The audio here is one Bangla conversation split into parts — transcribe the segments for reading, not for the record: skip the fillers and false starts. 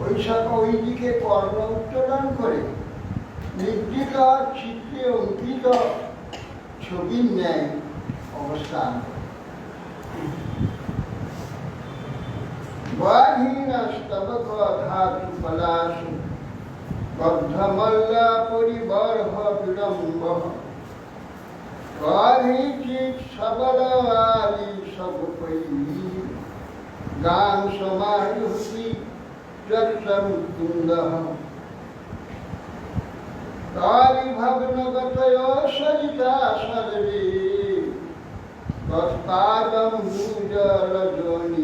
ওই দিকে কর্ণ উত্তোলন করে নির্দিত চিত্রে অঙ্কিত ছবির ন্যায় অবস্থান করে। বাহীনস্তবক ধাতু পলাশু বদ্ধমল্লা পরিবর্হ বিড়ম্বঃ গাঢ়িচিৎ সবল আলি সবপৈঃ গান সমায়ুতি যৎসমুকুন্দঃ তারিভগ্নগতয় সরিতা সর্বে তৎপাদং ভূজলজনিদমিতং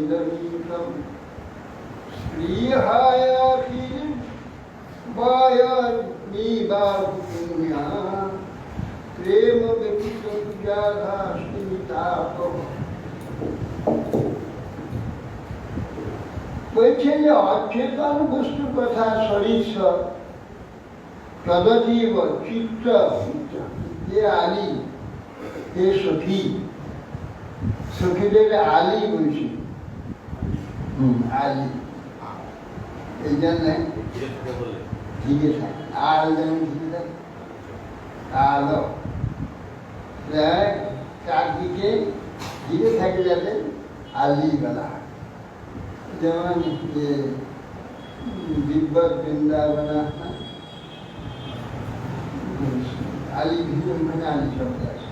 স্পৃহায় কির্বয়নিবাহুপুণ্যা প্রেম ব্যতীত পূজাধাস্মিতাপ। বলছেন যে অচেতন বস্তু কথা শরীর তদজীব চিত্র যে আলী হে সখী, সখীদের আলী বলছি, আলী এই জন্য ঘিরে থাকে, আল যেমন ঘিরে থাকে, আলো চারদিকে ঘিরে থাকে যাতে আলী বলা হয়। যেমন বিব্বত বৃন্দাবনা আলী ঘিরে, ওইখানে আলী শব্দ আছে,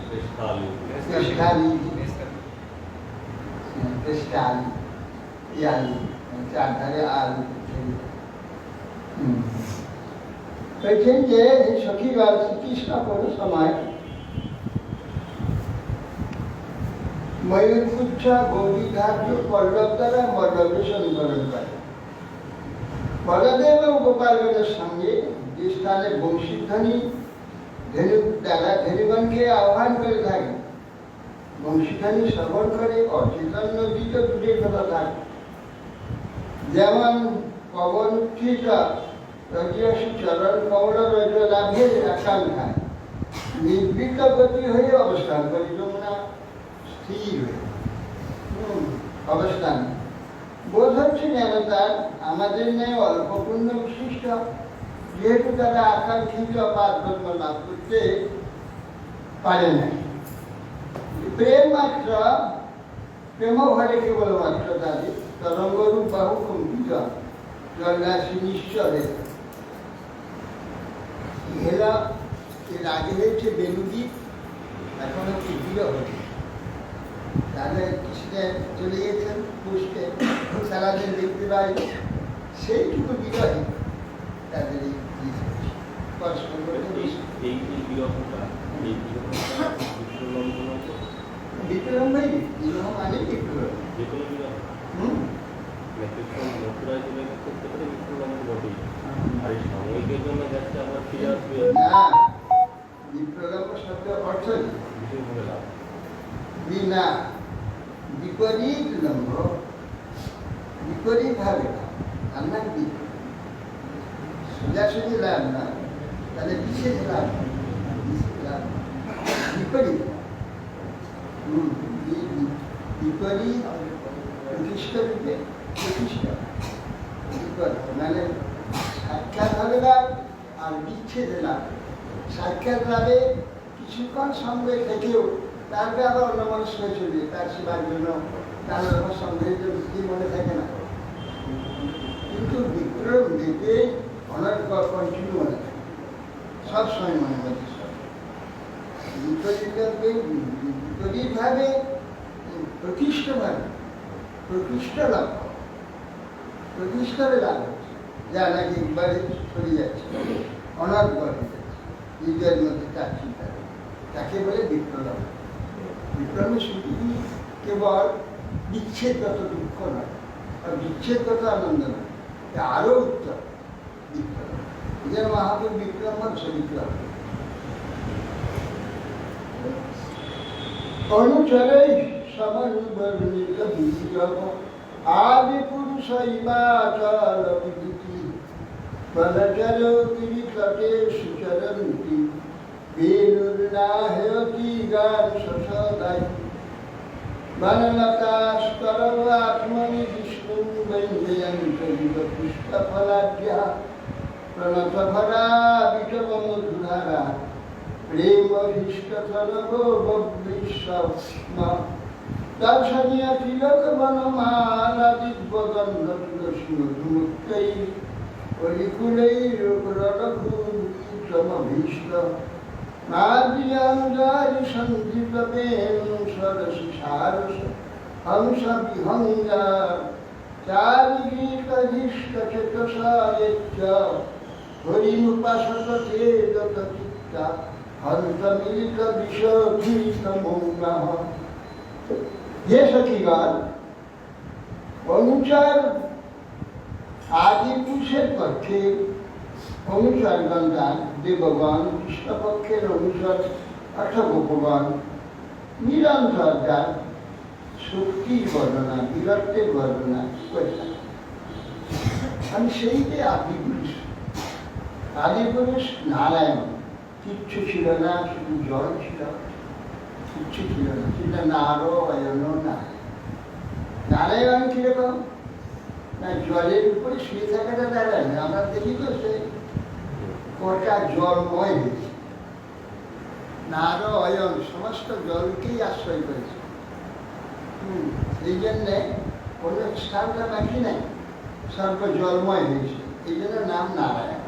চারধারে আলী। বলছেন যে সখীগণ শ্রীকৃষ্ণ কোনো সময় ময়ূরপুচ্ছ গৌরীঘাট পল্লব দ্বারা মল্লবে সংকলন করে। বলদেব ও গোপালগণের সঙ্গে যে স্থানে বংশীধ্বনি ধেনু দ্বারা ধেনুগণকে আহ্বান করে থাকে, বংশীধ্বনি শ্রবণ করে অচেতন নদীতে দূরের কথা থাকে। যেমন পবন উত্থিত রজসী চরণ কমল রজ লাভের আকাঙ্ক্ষায় নির্বিত গতি হয়ে অবস্থান করি, যমুনা স্থির হয়ে অবস্থান। বোধ হচ্ছে যেন তার আমাদের ন্যায় অল্প পুণ্য বিশিষ্ট, যেহেতু তারা আকাঙ্ক্ষিত পারকর্ম লাভ করতে পারে না। প্রেম মাত্র প্রেম ঘরে কেবলমাত্র তাদের তরঙ্গরূপ বাহু কম্পিত জলরাশি নিশ্চরে হেলা। এর আগে হয়েছে বেণুদ্বীপ, এখন হচ্ছে বিরহ। তাহলে কৃষ্ণে চলে গেছেন পুষ্পে, সারাদিন দেখতে পাই, সেইটুকু বিরহে তাদের কষ্ট করে। বিক্রম ভাই, বিরহ মানে বিক্রম। বিনা বিপরীত লম্ব, বিপরীত ভাবে আমার সোজাসুজি লাভ না, তাহলে বিশেষ লাভ, বিপরীত বিপরীত প্রতিষ্ঠ রূপে প্রতিষ্ঠ মানে সাক্ষাৎ হবে লাভ আর বিচ্ছেদে লাভ। সাক্ষাৎ লাভে কিছুক্ষণ সঙ্গে থেকেও তারপরে আবার অন্য মানুষ হয়ে চলবে, তার সেবার জন্য তার সঙ্গের জন্য মনে থাকে না। কিন্তু বিক্রম দেখে অনেক কন্টিনিউ মনে থাকে, সবসময় মনে থাকে। বিপরীতভাবে প্রতিষ্ঠভাবে প্রতিষ্ঠ লাভ, প্রতিষ্ঠারে লাভ হচ্ছে, যা নাকি একবারে চলে যাচ্ছে, অনর্গল হয়ে যাচ্ছে নিজের মধ্যে তার চিন্তা, তাকে বলে বিপ্লব। বিপ্লবের শুধু কেবল বিচ্ছেদগত দুঃখ নয়, আর বিচ্ছেদগত আনন্দ নয়, আরো উত্তর বিপ্লব। যেন মহাপুর বিক্রম হচ্ছে বিপ্লব। অনুচরে সমন্বর্ণিত বিজব আদি পুরুষ হিমাচল বিভূতি বলচর গিরিতটে সুচরন্তি বেণুর্নাহয়তি গান সসদাই বনলতাস্তরব আত্মনি বিষ্ণু বৈজয়ন্ত পুষ্প পুষ্পফলাঢ্যা প্রণতভরা বিটব মধুধারা প্রেমভীষ্টতরবিশ্বস্ম দর্শনীয় তিলক বনমালা দিব্যগন্ধ তুলসী মধুমুক্তৈ কলিকুলৈরঘুরঘুরভীষ্ট নাদিয়াঞ্জলি সন্ধিতবেন সরসি সারস হংস বিহঙ্গা চারিগীতধিষ্ঠচেতসারেচ্চ হরিনুপাসত চেদত চিত্তা হন্ত মিলিত বিশোধিত মৌনঃ। হে সখীগণ, অনুচর আদি পুরুষের পক্ষে অনুচরগণ যান, দেবগণ, কৃষ্ণপক্ষের অনুচর অর্থাৎ গোপগণ নিরন্তর যান শক্তির বর্ণনা, বীরত্বের বর্ণনা করে থাকেন। আমি সেইতে আদি পুরুষ। আদি পুরুষ নারায়ণ, কিচ্ছু ছিল না, শুধু জল ছিল, কিচ্ছু ছিল না, ছিল নারায়ণ। নারায়ণ কিরকম না, জলের উপরে শুয়ে থাকাটা নারায়ণ। আমরা দেখি তো সে কটা জলময় হয়েছে। নারায়ণ সমস্ত জলকেই আশ্রয় করেছে। এই জন্যে কোনো স্থানটা বাকি নাই, সর্ব জলময় হয়েছে, এই জন্য নাম নারায়ণ।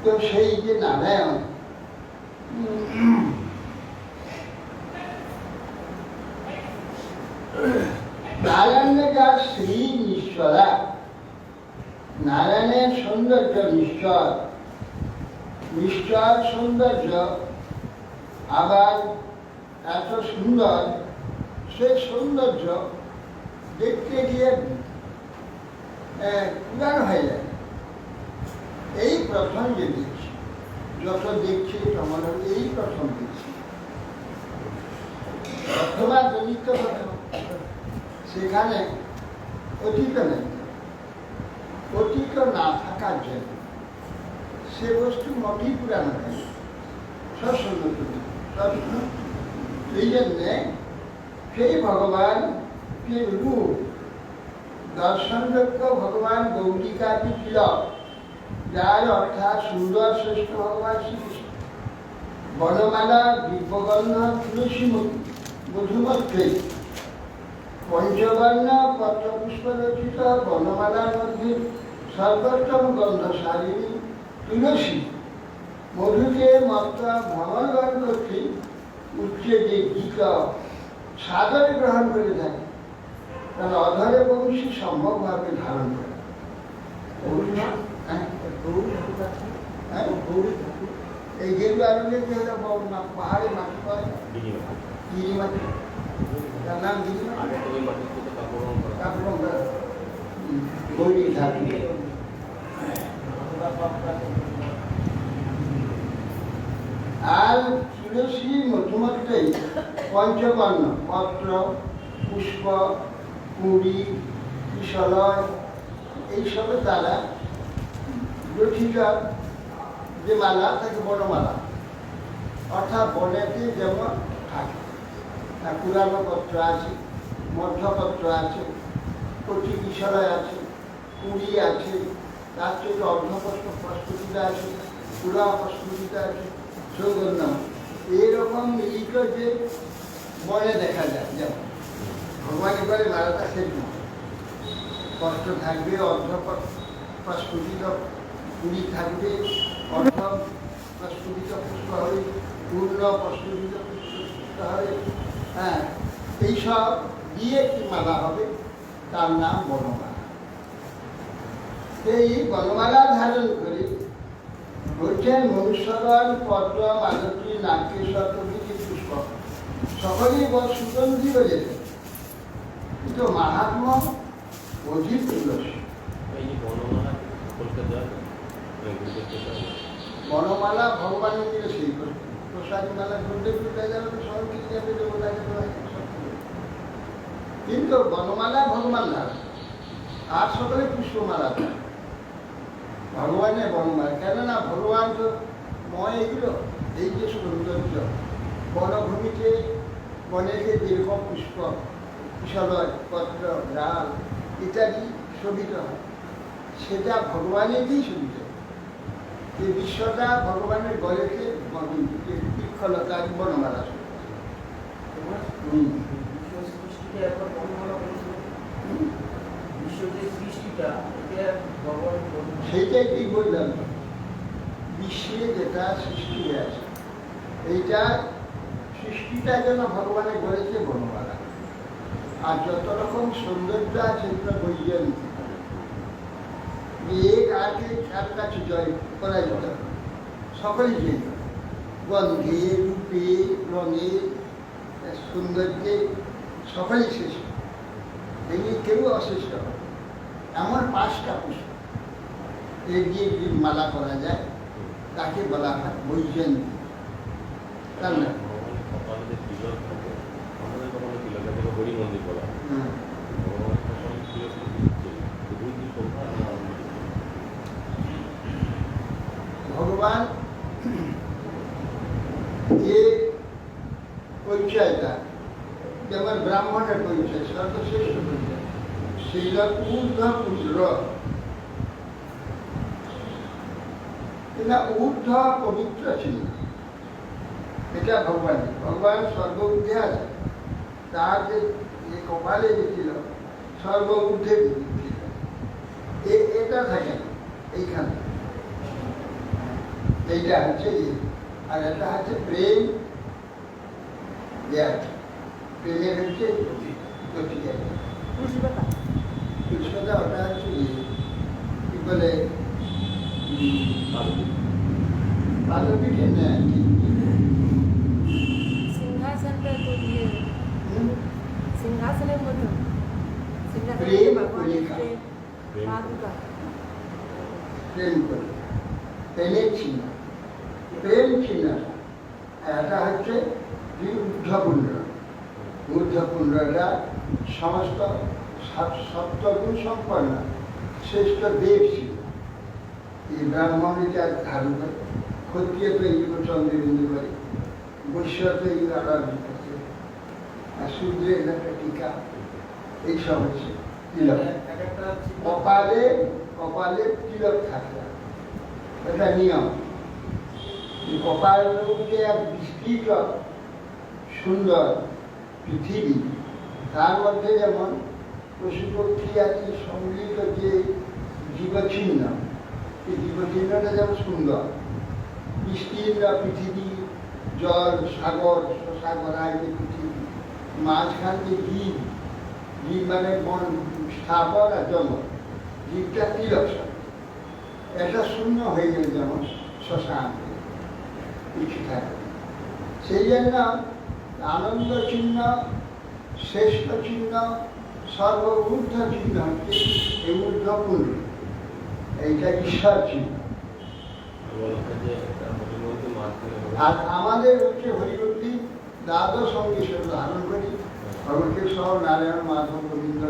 তো সেই যে নারায়ণ, নারায়ণের যার শ্রী নিশ্চরা, নারায়ণের সৌন্দর্য নিশ্চর, নিশ্চর সৌন্দর্য আবার এত সুন্দর, সে সৌন্দর্য দেখতে গিয়ে পুরাণ হয়ে যায়। এই প্রথম যে দেখছি, যত দেখছি তখন এই প্রথম দেখছি, অথবা দলিত প্রথম। সেখানে অতীত নেই, অতীত না থাকার জন্য সে বস্তু মোটেই পুরানো হয়, সব সুন্দর। এই জন্যে সেই ভগবান যে রূপ দর্শনযোগ্য ভগবান গৌরিকাদি তিলক, যার অর্থাৎ সুন্দর শ্রেষ্ঠ ভগবান শ্রীকৃষ্ণ, বনমালা দিব্যগন্ধ তুলসী মধুমত্রী পঞ্চবর্ণ পত্রপুষ্প রচিত বনমালার মধ্যে সর্বোত্তম গন্ধশালিনী তুলসী মধুকে মত্ত ভ্রমণগণ করতে উচ্চে যে গীত সাদরে গ্রহণ করে থাকে, তার অধরে বংশী সম্ভবভাবে ধারণ করে। এই যেগুলো আনন্দের পাহাড়ে মাটি পায়, গিরি মাটি, তার নাম গিরি গৌরী ধাতু। আর তুলসী মধুমত্রই পঞ্চবর্ণ পত্র পুষ্প কুড়ি কিশলয় এইসবের দ্বারা গঠিত যে মালা তাকে বনমালা, অর্থাৎ বনেতে যেমন থাকে। পুরানো পত্র আছে, মধ্যপত্র আছে, কচি কিশলয় আছে, কুড়ি আছে, তার থেকে অর্ধপত্র প্রস্তুতিটা আছে, পুরা প্রস্তুতিটা আছে, সৌগন্য। এইরকম মিলিত যে বনে দেখা যায়, যেমন ভগবান এবারে মালাটা শেষ না, পত্র থাকবে, অর্ধ প্রস্ফুটিত কুড়ি থাকবে, অর্ধ প্রস্ফুটিত পুষ্প হবে, পূর্ণ প্রস্ফুটিত পুষ্প হবে। হ্যাঁ, এইসব দিয়ে একটি মালা হবে, তার নাম বনমালা। এই বনমালা ধারণ করে বলছেন মনুষ্যগণ পদ্ম মালতী নাগেশ্বর প্রভৃতি পুষ্প সকলেই বড় সুগন্ধি হয়ে যেত, কিন্তু মাহাত্ম্য অধিক তুলসী। বনমালা ভগবানের দিকে সেই করতে, প্রসাদী মালা ঘুরতে ঘুরতে যাবে তো সব কিছু যাবে, দেবতাকে কিন্তু বনমালা ভগবান না, আর সকলে পুষ্পমালা দেয় ভগবানের বনমালা। কেননা ভগবান তো ময় এগুলো, এই যে সৌন্দর্য বনভূমিতে বনেতে দীর্ঘ পুষ্প কিশলয় পত্র ডাল ইত্যাদি শোভিত হয়, সেটা ভগবানেরই সুবিধা। এই বিশ্বটা ভগবানের গলেতে বৃক্ষলতা বনমালা সেইটাই ঠিক বললাম। বিশ্বে যেটা সৃষ্টি আছে এইটা সৃষ্টিটা যেন ভগবানে বলেছে বনমালা। আর যত রকম সৌন্দর্য আছে এগুলো বৈজ্ঞানিক এক আগে কার কাছে জয় করা যেত, সকলেই জয়। গন্ধে, রূপে, রঙে, সৌন্দর্যে সকলেই শ্রেষ্ঠ, এগুলি কেউ অশ্রেষ্ঠ হবে। এমন 5টা পুষ্প এর দিয়ে যদি মালা করা যায় তাকে বলা হয় বৈজ্ঞানিক। তার না ভগবান যে পরিচয়টা, যেমন ব্রাহ্মণের পরিচয় সর্বশ্রেষ্ঠ পরিচয়, সেইটা ঊর্ধ্ব পুত্র, ঊর্ধ্ব পবিত্র ছিল। এটা ভগবান সর্ব ঊর্ধ্বে আছে। তার যে কপালে গেছিল সর্ব ঊর্ধ্বে ছিল, এটা থাকে না এইখানে। এইটা হচ্ছে আর এটা হচ্ছে প্রেম, প্রেমের হচ্ছে পুষ্পতা। ওটা হচ্ছে কি বলে পাদপীঠে নেয় সিংহাসনের মতো প্রেমের চিহ্ন, প্রেম চিহ্ন। এটা হচ্ছে ঊর্ধ্বপুণ্ড। ঊর্ধ্বপুণ্ডটা সমস্ত সপ্তগুণ সম্পন্ন শ্রেষ্ঠ দেব ছিল। এই ব্রাহ্মণীটা ধারণ করে, ক্ষত্রিয় তো এইগুলো চন্দ্রবিন্দু করে, বৈশ্য তো এইগুলো আরাধনা করছে, আর সূর্যের একটা টিকা, এইসব হচ্ছে তিলক। কপালে তিলক থাকে, এটা নিয়ম। কপালের মধ্যে এক বিস্তৃত সুন্দর পৃথিবী, তার মধ্যে যেমন পশু পক্ষী আছে সম্মিলিত যে জীবচিহ্ন, এই জীবচিহ্নটা যেমন সুন্দর, বিস্তীর্ণ পৃথিবী, জল, সাগর, শশাগরায় যে পৃথিবী, মাঝখান যে জীব, জীব মানে স্থাপন আর জন্ম, জীবটা তিলক, এটা শূন্য হয়ে গেলে যেমন শ্মশান কিছু থাকে। সেই জন্য আনন্দ চিহ্ন, শ্রেষ্ঠ চিহ্ন, সর্বঊর্ধ্ব চিহ্ন হচ্ছে এই ঊর্ধ্বপুণ্ড, এইটা ঈশ্বর চিহ্ন। আর আমাদের হচ্ছে হরিভক্তি দ্বাদশ সঙ্গে ধারণ করি, ভগবতী সহ নারায়ণ, মাধব, গোবিন্দ,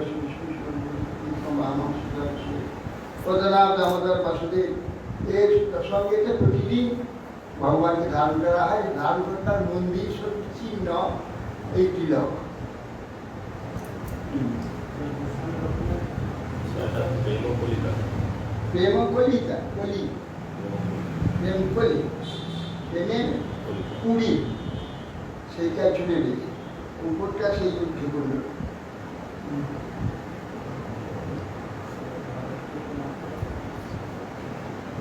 পদনাথ, দামোদর, বাসুদেব, এর সঙ্গে প্রতিদিন ভগবানকে ধারণ করা হয়। ধারণ করার মন্দির চিহ্ন এই তিলক। প্রেম কলিতা, কলি, প্রেম কলি, প্রেমের কুড়ি, সেইটা চুলে দিয়েছে, উপরটা সেই উঠে পড়ল।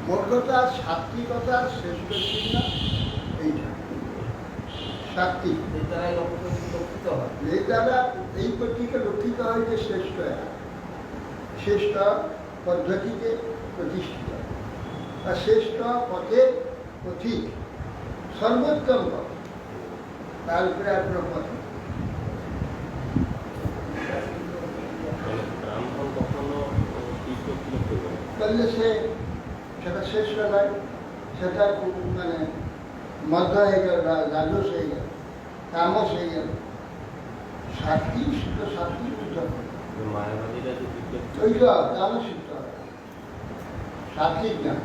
মোট কথা সাত্বিকতার শ্রেষ্ঠ চিহ্ন এইটা, সাত্বিক। এই দ্বারা এই প্রতীকে লক্ষিত হয় যে শ্রেষ্ঠ, শ্রেষ্ঠ পদ্ধতিতে প্রতিষ্ঠিত, আর শ্রেষ্ঠ পথের পথিক, সর্বোত্তম পথ, তার উপরে আর কোনো পথ নেই। করলে সেটা শ্রেষ্ঠ নয়, সেটা মানে মধ্য হয়ে গেল, রাজস হয়ে গেল, তামস হয়ে গেল। সাত্বিক শুদ্ধ, সাত্বিক শুদ্ধ, ওইটা তামস শুদ্ধ, সাত্বিক না।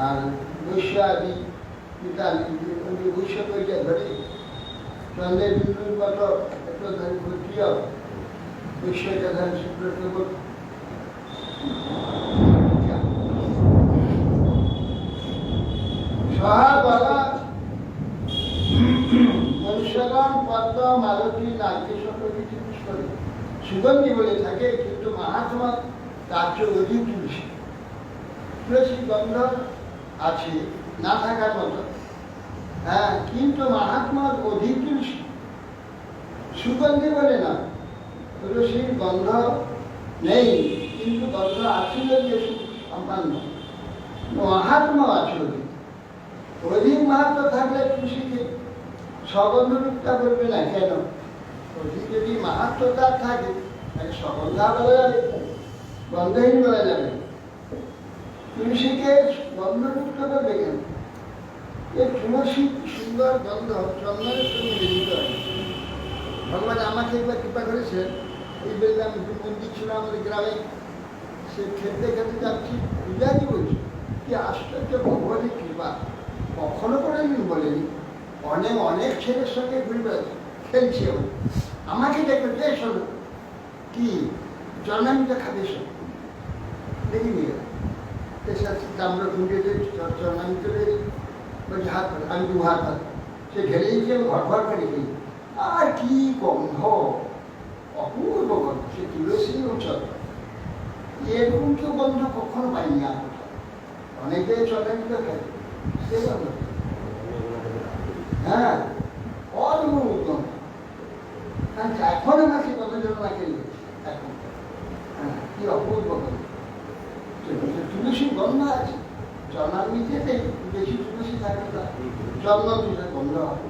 আর বৈশ্য আদি বৈশ্য ওইটা ধরে চন্দ্রের বিন্দুর মতো একটু ধরে ক্ষত্রিয়, বৈশ্যটা ধরেন শুক্র কেবল করে সুগন্ধি বলে থাকে, কিন্তু মাহাত্মা তার চেয়ে অধিক তুলসী। তুলসী গন্ধ আছে না থাকার মতো, হ্যাঁ, কিন্তু মাহাত্মার অধিক তুলসী। সুগন্ধি বলে না, তুলসীর গন্ধ নেই, কিন্তু গন্ধ আছে যে সম্পন্ন, মাহাত্মা আছে অধিক। অধিক মাহাত্ম থাকলে তুলসীকে সগন্ধযুক্তা বলবে না কেন? অধিক যদি মাহাত্ম তার থাকে তাহলে সগন্ধা বলা যাবে, গন্ধহীন বলা যাবে। তুলসীকে গন্ধযুক্ত করবে কেন? এই তুলসী সুন্দর গন্ধ চন্দনের সঙ্গে মিলিত হয়। ভগবান আমাকে একবার কৃপা করেছেন, এই বললাম মন্দির ছিল আমাদের গ্রামে, সে খেতে খেতে যাচ্ছি, পূজারি বলছি কি আশ্চর্য ভগবানের কৃপা, কখনো কোনোদিন বলেনি। অনেক অনেক ছেলের সঙ্গে ঘুরে বেড়াচ্ছে, খেলছে, আমাকে দেখবে যে শোনো কি জন্মামিটা খাবে শোন দেখিনি, আমরা ঘুরে জন্মামি চলে বলছি হাত পাত, আমি 2 হাত পাত, সে ঢেলে দিয়েছে, ঘর ঘর করে খেয়ে। আর কি গন্ধ, অপূর্ব গন্ধ, সে তুলসী অঞ্চল, এরকম কেউ গন্ধ কখনো পাইনি। আর অনেকে জন্মামিটা খায় সে গন্ধ, হ্যাঁ, অদ্ভুত গন্ধ। এখন আমাকে কত জন না খেলবে, এখন হ্যাঁ, কি অপূর্ব গন্ধ। তুলসীর গন্ধ আছে, জন্মামিতে বেশি তুলসী থাকে না, জন্মামিতে গন্ধ হবে।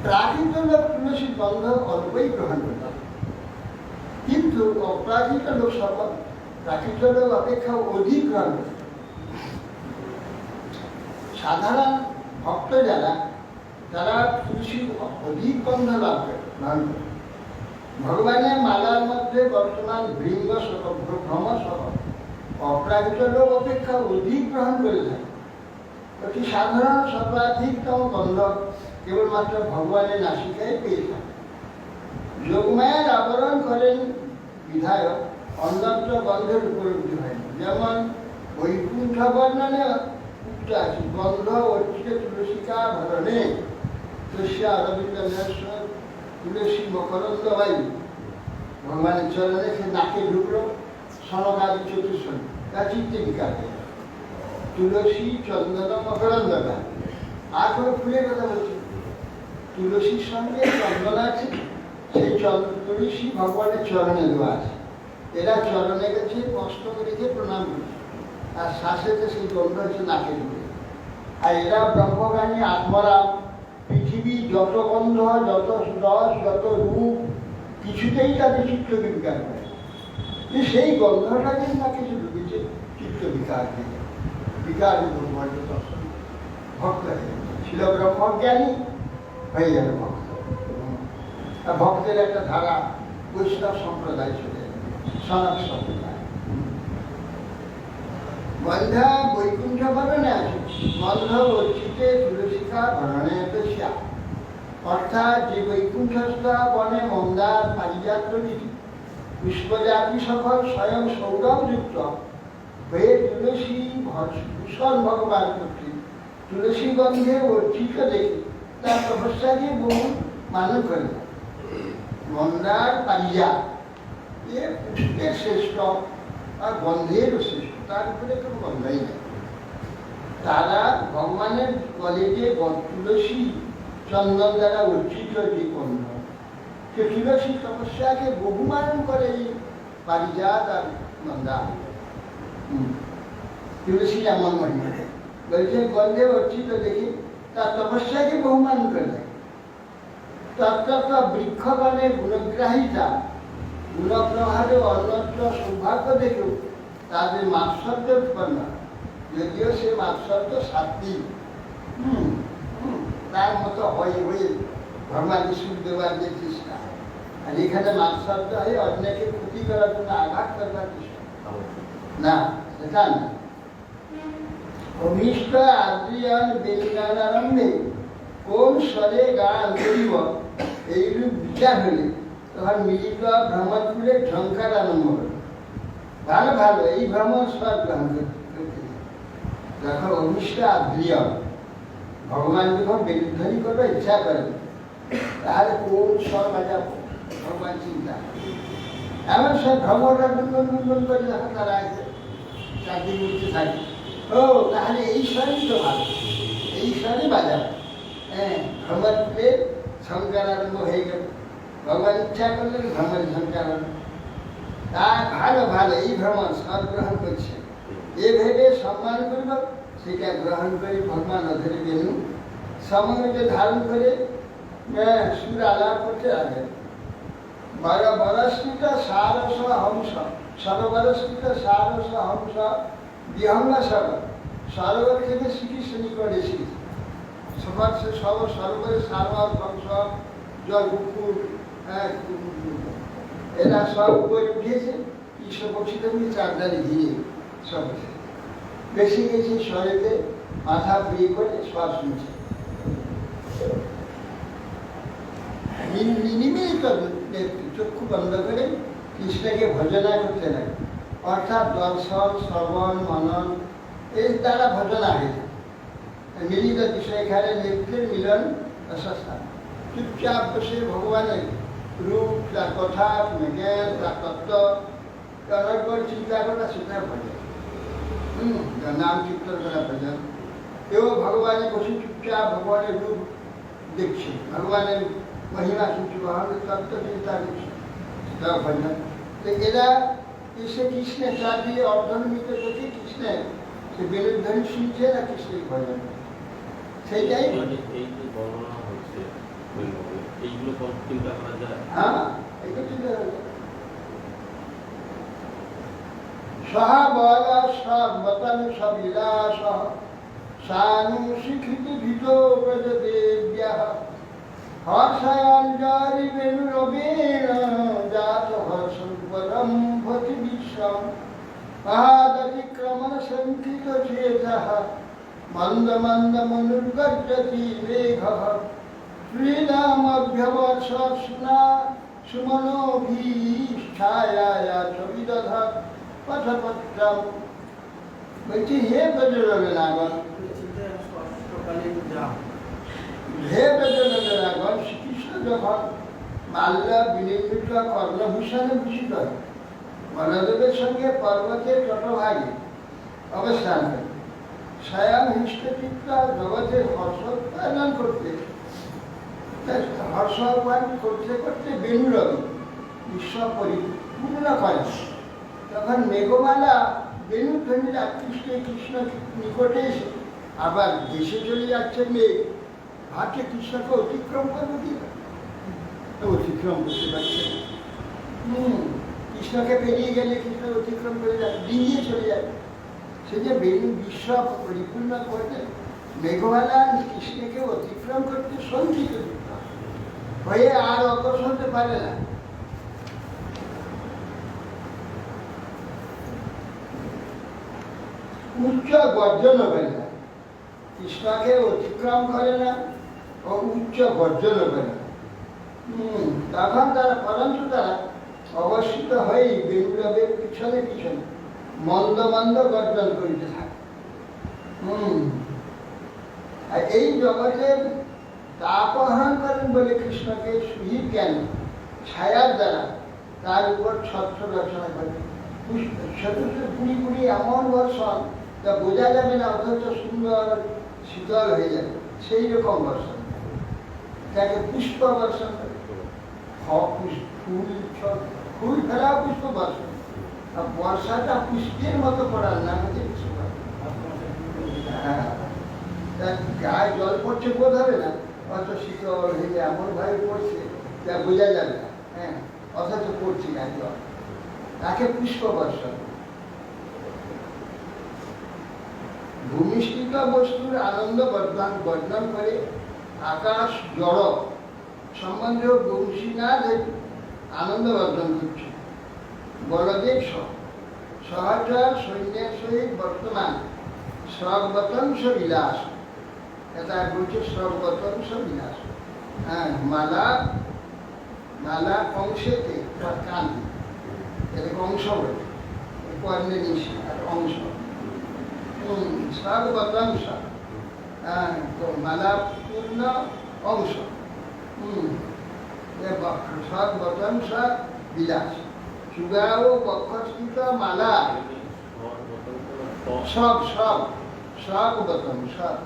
প্রাকৃত লোক তুলসীর গন্ধ অল্পই গ্রহণ করতে, কিন্তু অপ্রাকৃত লোক সকল প্রাকৃত লোক অপেক্ষা অধিক গ্রহণ করে। সাধারণ ভক্ত যারা, তারা তুলসীর অধিক গন্ধ লাভ করে গ্রহণ করে। ভগবানের মালার মধ্যে বর্তমান ভৃঙ্গ সহ ভ্রম সহ অপ্রাকৃত লোক অপেক্ষা অধিক গ্রহণ করে থাকে। অতি সাধারণ সর্বাধিকতম গন্ধ কেবলমাত্র ভগবানের নাসিকায় পেয়ে থাকে। যোগমায়ার আবরণ করেন বিধায়ক, অন্যত্র গন্ধের উপলব্ধি হয়নি। যেমন বৈকুণ্ঠ বর্ণনে উক্ত আছে, গন্ধ অর্চিত তুলসিকা ভরণে তস্য অরবিন্দ তুলসী মকরন্দ বায়ু। ভগবানের চরণে সে নাকে ঢুকলো, সনকাদি চতুর্শন তা চিত্তে বিকার দেয়। তুলসী চন্দন মকরন্দ গান। আর কোনো ফুলের কথা বলছি, তুলসীর সঙ্গে চন্দন আছে, সেই তুলসী ভগবানের চরণে দেওয়া আছে। এরা চরণে গেছে, কষ্ট রেখে প্রণাম করছে, আর শ্বাসেতে সেই গন্ধ হচ্ছে নাকে ঢুকে। আর এরা ব্রহ্মজ্ঞানী আত্মরা, পৃথিবীর যত গন্ধ, যত রস, যত রূপ, কিছুতেই তাদের চিত্ত বিকার করে। সেই গন্ধটাকে না কিছু ঢুকেছে চিত্ত বিকার থেকে, বিকার দর্শন ভক্ত ছিল ব্রহ্মজ্ঞানী, হয়ে গেল ভক্ত। ভক্তের একটা ধারা বৈষ্ণব সম্প্রদায় চলে, সনাতন সম্প্রদায়। গন্ধা বৈকুণ্ঠ ভরণে আছে, গন্ধ অর্চিতে তুলসিকা ভরণে তস্যা। অর্থাৎ যে বৈকুণ্ঠস্থ বনে মন্দার পারিজাত পুষ্পজাতি সকল স্বয়ং সৌরভযুক্ত হয়ে তুলসী ভূষণ ভগবান কর্তৃক তুলসী গন্ধে অর্চিত দেখে তার তপস্যাকে বহু মানুষ করে। মন্দার পারিজাত এ পুষ্পের শ্রেষ্ঠ আর গন্ধেরও শ্রেষ্ঠ, তার উপরে কোনো গন্ধই নেই। তারা ভগবানের বলে যে তুলসী চন্দন দ্বারা অর্চিত যে গন্ধ, সে তুলসী তপস্যাকে বহুমান করে এই পারিজাত আর মন্দার। তুলসী এমন মহিমা বলছে গন্ধে অর্চিত দেখি তার তপস্যাকে বহুমান করে দেয়। তত্ত্ব বৃক্ষগণের গুণগ্রাহিতা, গুণপ্রভাবে অন্যত্র সৌভাগ্য দেখেও তাদের মাৎসর্য উৎপন্ন, যদিও সে মাৎসর্য সাত্বিক, তার মতো হয়ে হয়ে ভগবান বিষ্ণু দেওয়ার যে চেষ্টা, আর এখানে মাৎসর্য হয়ে অন্যকে ক্ষতি করার জন্য আঘাত করবার চেষ্টা না, সেটা না। অভীষ্ট আদ্রিয়ান বেলিনার আরম্ভে কোন স্বরে গান করিব, এইরূপ বিচার হলে তখন মিলিত ভ্রমণপুরে ঝঙ্কার আরম্ভ হল। ভালো ভালো এই ভ্রমণ স্বর গ্রহণ করতে দেখো। অভীষ্ট আদ্রিয় ভগবান যখন বেলুধ্বনি করবে ইচ্ছা করেন তাহলে কোন স্বর বাজাবো ভগবান চিন্তা এমন সব ভ্রমণরা গুনগুন গুনগুন করে যখন তারা আছে চাকরি উঠতে থাকে ও তাহলে এই স্বরই তো ভালো এই স্বরই বাজাবো হ্যাঁ ভ্রমণ উঠলে সংকার আরম্ভ হয়ে গেল ভগবান ইচ্ছা করলেন ভ্রমণ সংকার আরম্ভ তার ভালো ভালো এই ভ্রমণ স্বর গ্রহণ করছে এ ভেবে সম্মান করব সেটা গ্রহণ করে ভগবান অধরে বেনু সময় ধারণ করে সুর আলাপ করতে লাগে বরস্কৃত সারস হংস সরবরস্কৃত সারস হংস বিহঙ্গ সরোবর থেকে শ্রীকৃষ্ণ নিকটে এসেছে সরোবরে সারস হংস জল কুকুর এরা সব উপরে উঠেছে কৃষ্ণ বক্ষিত চারদারি ঘিরে সব বেশি গেছে শরীরে মাথা বিয়ে করে শ্বাস নিচ্ছে নিমিলিত চক্ষু বন্ধ করে কৃষ্ণকে ভজনা করতে লাগে অর্থাৎ দর্শন শ্রবণ মনন এর দ্বারা ভজনা হয়েছে মিলিত বিষয় এখানে নেত্রের মিলন অস্থান চুপচাপ বসে ভগবানের রূপ তার কথা জ্ঞান তার তত্ত্ব করার পর চিন্তা করা সেটা ভজন নাম চিত্তন করা ভজন কেউ ভগবানে বসে চুপচাপ ভগবানের রূপ দেখছে ভগবানের মহিমা শুনছে ভগবানের তত্ত্ব চিন্তা করছে সেটাও ভজন তো এরা এসে কৃষ্ণের চার দিয়ে অর্ধনমিত করছে কৃষ্ণের সে বেলুধ্বনি শুনছে না কৃষ্ণের ভজন সেইটাই হ্যাঁ এইগুলো চিন্তা করা যায় সহা বলা সব মতন সবিলাস সানু শিখিতি ভীত ব্রজদেব্যা হর্ষাঞ্জলি বেণুরবেণ জাত হর্ষং পরম ভতি বিশ্বম মহাদতিক্রমণ সংকিত চেতঃ মন্দ মন্দ মনুর্গর্জতি মেঘঃ শ্রীরামভ্যবৎসস্না সুমনোভীষ্ঠায়া ছবিদধৎ পথপত্রম বলছি হে ব্রজরগণাগণ হে ব্রজরগণাগণ শ্রীকৃষ্ণ যখন মাল্য বিনির্মিত কর্ণভূষণে ভূষিত হয় বলদেবের সঙ্গে পর্বতের তটভাগে অবস্থান করে স্বয়ং হৃষ্টচিত্ত জগতের হর্ষোৎপাদন করতে হর্ষোৎপাদন করতে করতে বেণুরবি বিশ্ব পরিপূর্ণ করে তখন মেঘমালা বেণুধ্বনি আকৃষ্ট কৃষ্ণ নিকটে এসে আবার দেশে চলে যাচ্ছে মেঘ ভাবছে কৃষ্ণকে অতিক্রম করবো কি অতিক্রম করতে পারছে কৃষ্ণকে পেরিয়ে গেলে কৃষ্ণ অতিক্রম করে যাবে ডিঙিয়ে চলে যাবে সে যে বেণু বিশ্ব পরিপূর্ণ করতে মেঘমালা কৃষ্ণকে অতিক্রম করতে শঙ্কিত হয়ে আর অগ্রসর হতে পারে না উচ্চ গর্জন করে না কৃষ্ণকে অতিক্রম করে না ও উচ্চ গর্জন করে না তখন তারা পরন্তু তারা অবস্থিত হয়ে বেণুরবের পিছনে পিছনে মন্দ মন্দ গর্জন করিতে থাকে আর এই জগতের তাপহরণ করেন বলে কৃষ্ণকে সুহিত জ্ঞান ছায়ার দ্বারা তার উপর ছত্র রচনা করে ছোট ছোট পুরি পুরি এমন বর্ষণ তা বোঝা যাবে না অথচ সুন্দর শীতল হয়ে যাবে সেই রকম বর্ষণ তাকে পুষ্প বর্ষণ করে ফুল ফেলা পুষ্প বর্ষণ আর বর্ষাটা পুষ্পের মতো পড়ার নাম হচ্ছে পুষ্প গায়ে জল পড়ছে বোধ হবে না অত শীতল হয়ে এমন ভাবে পড়ছে যা বোঝা যাবে না হ্যাঁ অথচ পড়ছে গায়ে জল তাকে পুষ্প বর্ষণ ভূমিষ্ঠিত বস্তুর আনন্দ বর্ণন করে আকাশ জড় সম্বন্ধেও বংশীনাথ আনন্দ বর্ণন করছে বলদেব সহচর সৈন্যের সহিত বর্তমান সর্বতংশ বিলাস এটা বলছে সর্বতংশ বিলাস হ্যাঁ মালা মালা অংশেতে কান্তি এটাকে অংশ বলে কর্ণে নিশি আর অংশ সর্বতংশ মালা পূর্ণ অংশ। সৎ বচন সৎ বিলাস সুগা ও বক্ষস্থিত মালা সব সব সব বচন সৎ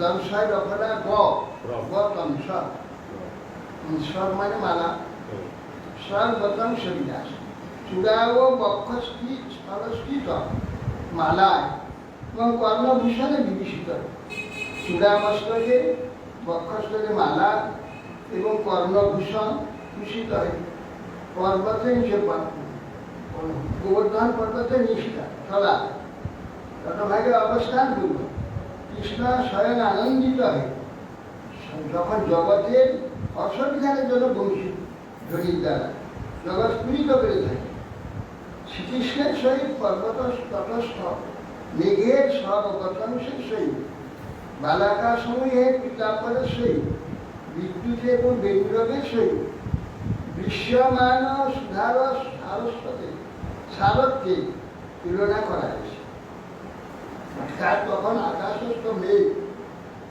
দংশয় রফলা গতম সব সব মানে মালা সব বচন বিলাস সুগা ও বক্ষস্থিত মালায় এবং কর্ণভূষণে বিভূষিত চূড়ামস্তকে বক্ষস্থলে মালা এবং কর্ণভূষণ ভূষিত হয়। পর্বতে গোবর্ধন পর্বতে নিষ্ঠা চলা ততভাগে অবস্থান করব। কৃষ্ণ স্বয়ং আনন্দিত হয় যখন জগতের অসুবিধার জন্য বংশী ধ্বনির দ্বারা জগৎ স্ফুরিত করে থাকে। শ্রীকৃষ্ণের সহিত পর্বত তটস্থ মেঘের সব অবতংশের সহিত বালাকা সমূহের পিতাম্বরের সহিত বিদ্যুৎ এবং বেদুরবের সহিত দৃশ্যমান সুধারস সারস্বতে সারথকে তুলনা করা হয়েছে। অর্থাৎ তখন আকাশস্থ মেঘ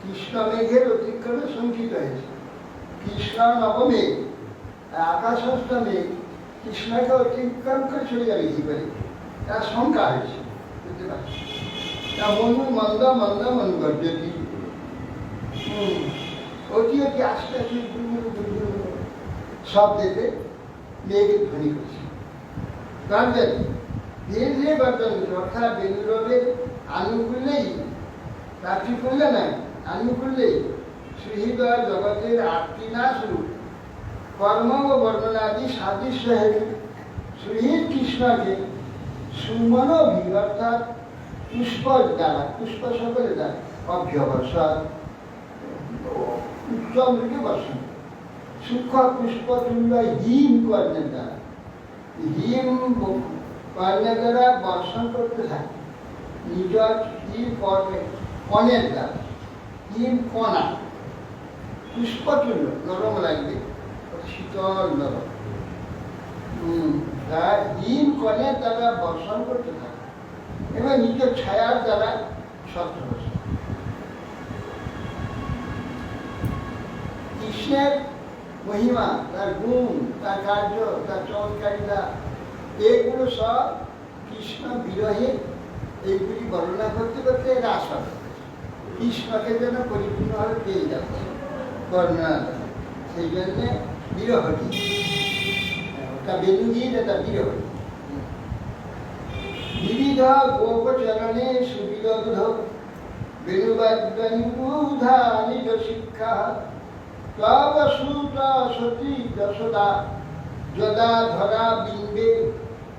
কৃষ্ণ মেঘের অতিক্রমে শঙ্কিত হয়েছে। কৃষ্ণ নবমেঘ আকাশস্থ মেঘ কৃষ্ণকে অতিক্রম করে চলে যাবে কি করে তার শঙ্কা হয়েছে। বুঝতে পারছি মনু মন্দ মন্দ মন গর্জতি অতি অতি আস্তে আস্তে শব্দেতে মেঘের ধ্বনি করছে। গর্জতি ধীরে ধীরে গর্জন করছে। অর্থাৎ বেদুরবের আনুকূল্যেই প্রার্থীকূল্যে নয় আনুকূল্যেই শ্রীহৃদয় জগতের আত্মীনাশ রূপ কর্ম ও বর্ণনাদি সাদৃশ্য হেতু শ্রীহৃদ কৃষ্ণকে সুমনভি অর্থাৎ পুষ্প দ্বারা পুষ্প সকলের দ্বারা অভ্যবসর উত্তম রূপে বর্ষণ সূক্ষ্ম পুষ্প তুল্য হিম কর্ণের দ্বারা হিম কর্ণের দ্বারা বর্ষণ করতে থাকে। নিজ হিম কণের দ্বারা হিম কণা পুষ্প তুল্য নরম লাগবে শীতল নরম হিম কণের দ্বারা বর্ষণ করতে থাকে এবং নিজের ছায়ার দ্বারা সত্য কৃষ্ণের মহিমা তার গুণ তার কার্য তার চমৎকারিতা এগুলো সব কৃষ্ণ বিরহে এইগুলি বর্ণনা করতে করতে হ্রাস হবে। কৃষ্ণকে যেন পরিপূর্ণভাবে পেয়ে যাচ্ছে বর্ণনা সেই জন্যে বিরহটি তা বেদুগীত এটা বিরহটি বিবিধ গোপচরণে সুবিরোধ বেণুবাদ্যনুধা নিজ শিক্ষা তব সুত সতী যশোদা যদা ধরা বিম্বে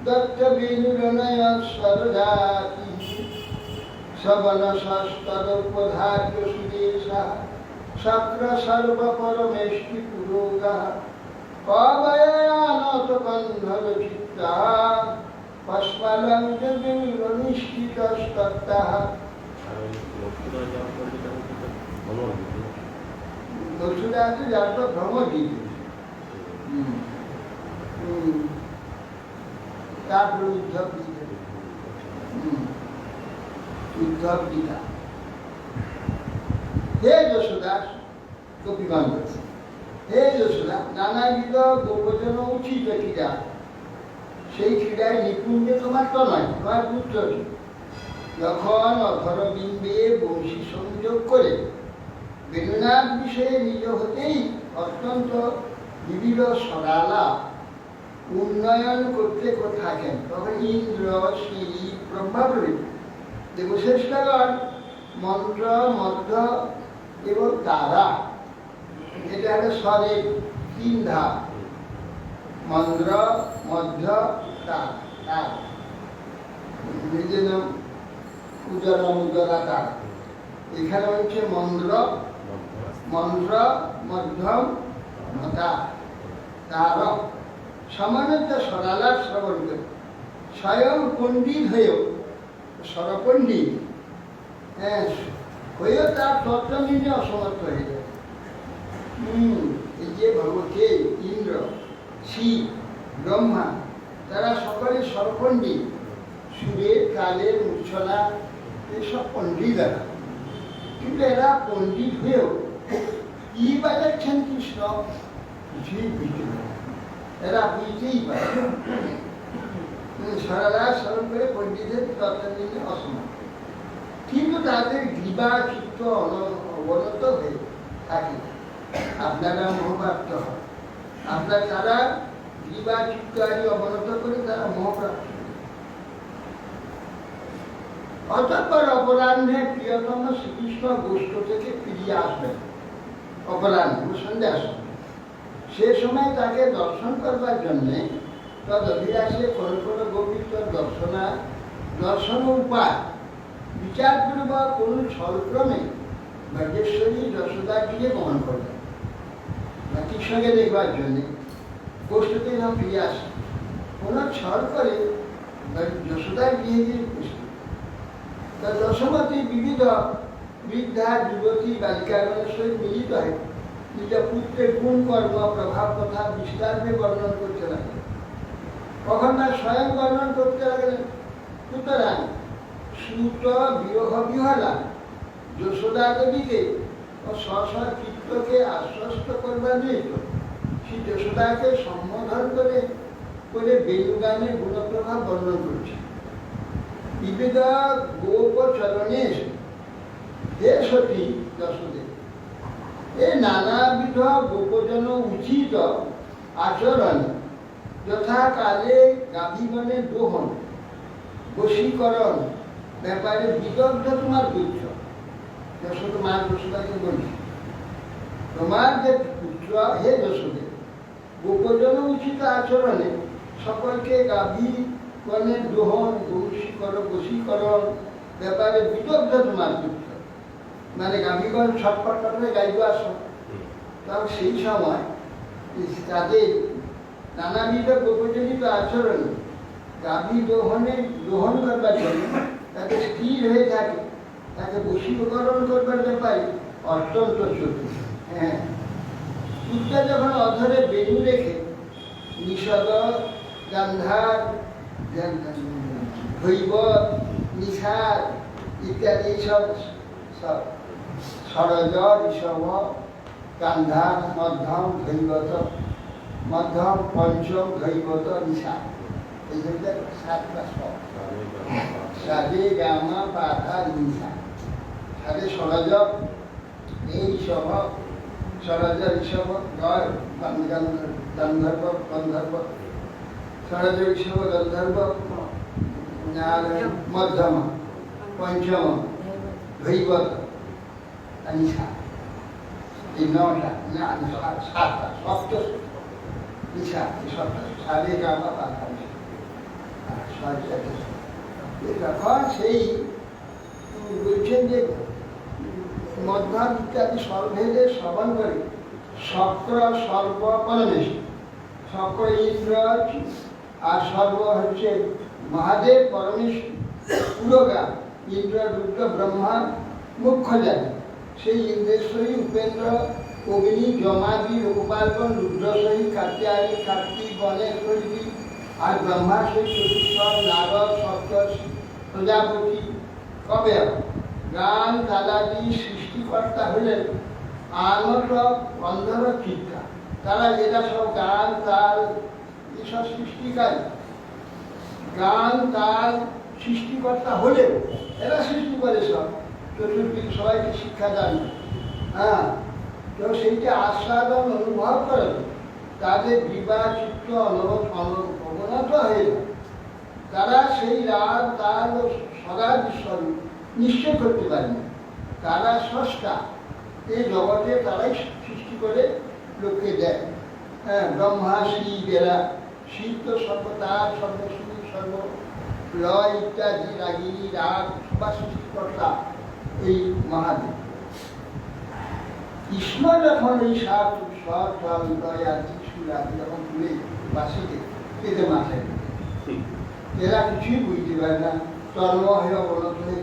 দত্ত বেণুরণয় সরজাতি সবন সস্তদোপধার্য সুদেশা শক্র সর্ব পরমেষ্টি পুরোগা অবয়ানত কন্ধর চিত্তা পশ্মালঙ্কিতস্তত্তাঃ দস্যুরা আছে যার পর ভ্রমণ দিতে তারপরে উদ্ধব গীতা হে যশোদা গোপীগণ হে যশোদা নানাবিধ গোপজন উচিত ক্রীড়া সেই ক্রীড়ায় নিপুণ যে তোমার তো নয় তোমার পুত্র যখন অধর বিম্বে বংশী সংযোগ করে বেদনার বিষয়ে নিজ হতেই অত্যন্ত বিবিধ সরালা উন্নয়ন করতে থাকেন তখন ইন্দ্র শ্রী ব্রহ্মা প্রভৃতি দেবশ্রেষ্ঠগণ মন্ত্র মধ্য এবং তারা এটা হলো স্বরের তিন ধাপ মন্ত্র মধ্য তারা যেন উজ্জ্বলা মুজ্জ্বলা তারা এখানে হচ্ছে মন্ত্র মধ্যম তার সমানত সরালার শ্রবণ করে স্বয়ং পণ্ডিত হয়েও স্বরপণ্ডিত হয়েও তার তত্ত্ব নিতে অসমর্থ হয়ে যায়। এই যে ভগবতী ইন্দ্র শিব ব্রহ্মা তারা সকলে স্বরপণ্ডিত সুরের কালের মূর্ছনা এইসব পণ্ডিত দ্বারা কিন্তু এরা পণ্ডিত হয়েও কি বাজাচ্ছেন কৃষ্ণ কিছুই বুঝতে পারে, এরা বুঝতেই পারে। সারা স্মরণ করে পণ্ডিতের দর্শন নিতে অসম্ভব, কিন্তু তাদের গ্রীবা চিত্ত অবনত হয়ে থাকে। আপনারা মোহপ্রাপ্ত হয়, আপনার তারা গ্রীবা চিত্ত আদি অবনত করে তারা মোহপ্রাপ্ত। অতঃপর অপরাহ্নে প্রিয়তম শ্রীকৃষ্ণ গোষ্ঠ থেকে ফিরিয়ে আসবেন। অপরাহ্ন সন্ধ্যা সময়, সে সময় তাকে দর্শন করবার জন্যে তদ অভিলাষে কোনো কোনো গোবিন্দ দর্শন উপায় বিচারপূর্বক কোন ছলক্রমে ব্রজেশ্বরী যশোদাকে গমন করবেন। নাতির সঙ্গে দেখবার জন্যে গোষ্ঠীতে না ফিরে আসে, কোন ছল করে যশোদার গৃহে গিয়ে উপস্থিত। দশমতী বিবিধ বৃদ্ধা যুবতী বালিকাগণের সহিত মিলিত হয় নিজ পুত্রের গুণ কর্ম প্রভাব কথা বিস্তারে বর্ণন করতে লাগলেন। কখন না স্বয়ং বর্ণন করতে লাগলেন। সুতরাং সুত বিরহ বিহলা যশোদা দেবীকে ও স্ব চিত্তকে আশ্বস্ত করবার নিমিত্ত শ্রী যশোদাকে সম্বোধন করে বেণুগানের গুণপ্রভাব বর্ণন করছে। বিবিধ গোপ চরণে হে সতী যশোদে, এ নানাবিধ গোপজন উচিত আচরণ যথা কালে গাভীগণে দোহন বশীকরণ ব্যাপারে বিদগ্ধ তোমার পুত্র। যশোদ মা যশোদাকে বলছি, তোমার যে পুত্র হে যশোদে গোপজন উচিত আচরণে সকলকে গাভীগণের দোহন বশীকরণ ব্যাপারে বিদগ্ধ তোমার পুত্র। মানে গাভীগণ ছটফট করে গাইব আসো, তখন সেই সময় তাদের নানাবিধ গোপজনিত আচরণ গাভী দোহন করবার জন্য তাকে স্থির হয়ে থাকে, তাকে বশীকরণ করবার ব্যাপারে অত্যন্ত চতুর। হ্যাঁ, পুত্র যখন অধরে বেণু রেখে নিষদ গান্ধার হৈবত নিষাদ ইত্যাদি সব সরজ ঋষভ গান্ধার মধ্যম হৈবত মধ্যম পঞ্চম হৈবত নিষাদ, এই হচ্ছে সাতটা সব। সাদে গামা পাধা নিষা, সাদে সরজ এই ঋষভ সরজ ঋষভ গন্ধর্ব সরজ ঋষভ গন্ধর্ব মধ্যম পঞ্চম হৈবত নিষা, এই নটা না সাতটা সপ্ত নিষা, সপ্ত সাদে গামা পাধা তখন সেই বলছেন যে মধ্যম ইত্যাদি সর্ভেদে শ্রবণ করে শক্র সর্ব পরমেশ, শক্র ইন্দ্র আর সর্ব হচ্ছে মহাদেব পরমেশ পুরোগা, ইন্দ্র রুদ্র ব্রহ্মা মুখ্য জাতি। সেই ইন্দ্রেশ্বরী উপেন্দ্র অগ্নি জমাদি রূপার্পণ রুদ্রশ্বরী কাত্যায়ী কার্তিক গণেশ্বরী আর ব্রহ্মা সেই চতুষ্পদ নারদ সপ্তর্ষি প্রজাপতি কবে গান কালাদি সৃষ্টিকর্তা হলেন আনত গন্ধর্ব চিত্তা। তারা যেটা সব গান তাল এসব সৃষ্টিকারী, গান তাল সৃষ্টিকর্তা হলেও এরা সৃষ্টি করে সব চতুর্দিক সবাইকে শিক্ষা দান। হ্যাঁ, তো সেইটা আস্বাদন অনুভব করে তাদের বিবাহ চিত্ত অবনত হয়ে যায়। তারা সেই রাগ তাল ও সদার স্বরূপ নিশ্চয় করতে পারেনি। তারা স্রষ্টা, এই জগতে তারাই সৃষ্টি করে লোককে দেয়। হ্যাঁ, ব্রহ্মা শিব এরা, শিব তো সর্বতার সর্বসুর সর্ব লয় ইত্যাদি রাগিনী রাগ সবার সৃষ্টিকর্তা এই মহাদেব। কৃষ্ণ যখন এই সাত যখন তুলে বাসিতে এদের মাথায় এরা কিছুই বুঝতে পারে না, তন্ম হয়ে অবনত হয়ে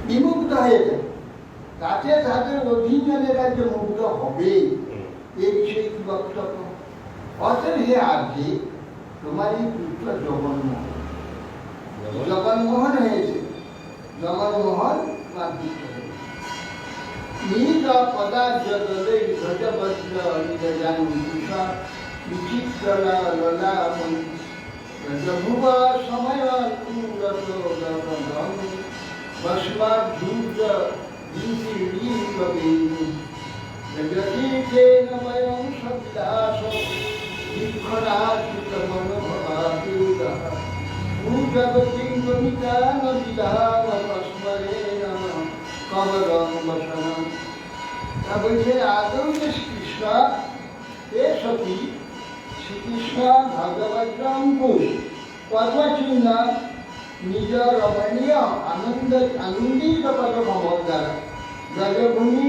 বিমুগ্ধ হয়ে যায়। তাতে তাদের অধীনেরা যে মুগ্ধ হবে এ বিষয়ে কি বক্তব্য? অতএব হে আজকে তোমার এই পুত্র জগন্মোহন হয়েছে। জগন্মোহন নিজ পদার্থ দলের ধ্বজবজ্র নিরজান বিষা বিচিত্রলা ললা ভুব সময় কুরত গগন ভস্মার ধূর্য দিশি লিঙ্গবিন্দু জগদীর্ঘেন বয়ং সবিলাস দীক্ষণাচিত মনোভবাবিউদঃ ভূজগতিং গমিতান বিধান তস্মরেণ কমলং বসনম। তা বলছে আদৌ যে শ্রীকৃষ্ণ এ সতী শ্রীকৃষ্ণ ভগবত অঙ্কুশ পদ্মচিহ্ন নিজ রমণীয় আনন্দিত পদ কমল দ্বারা ব্রজভূমি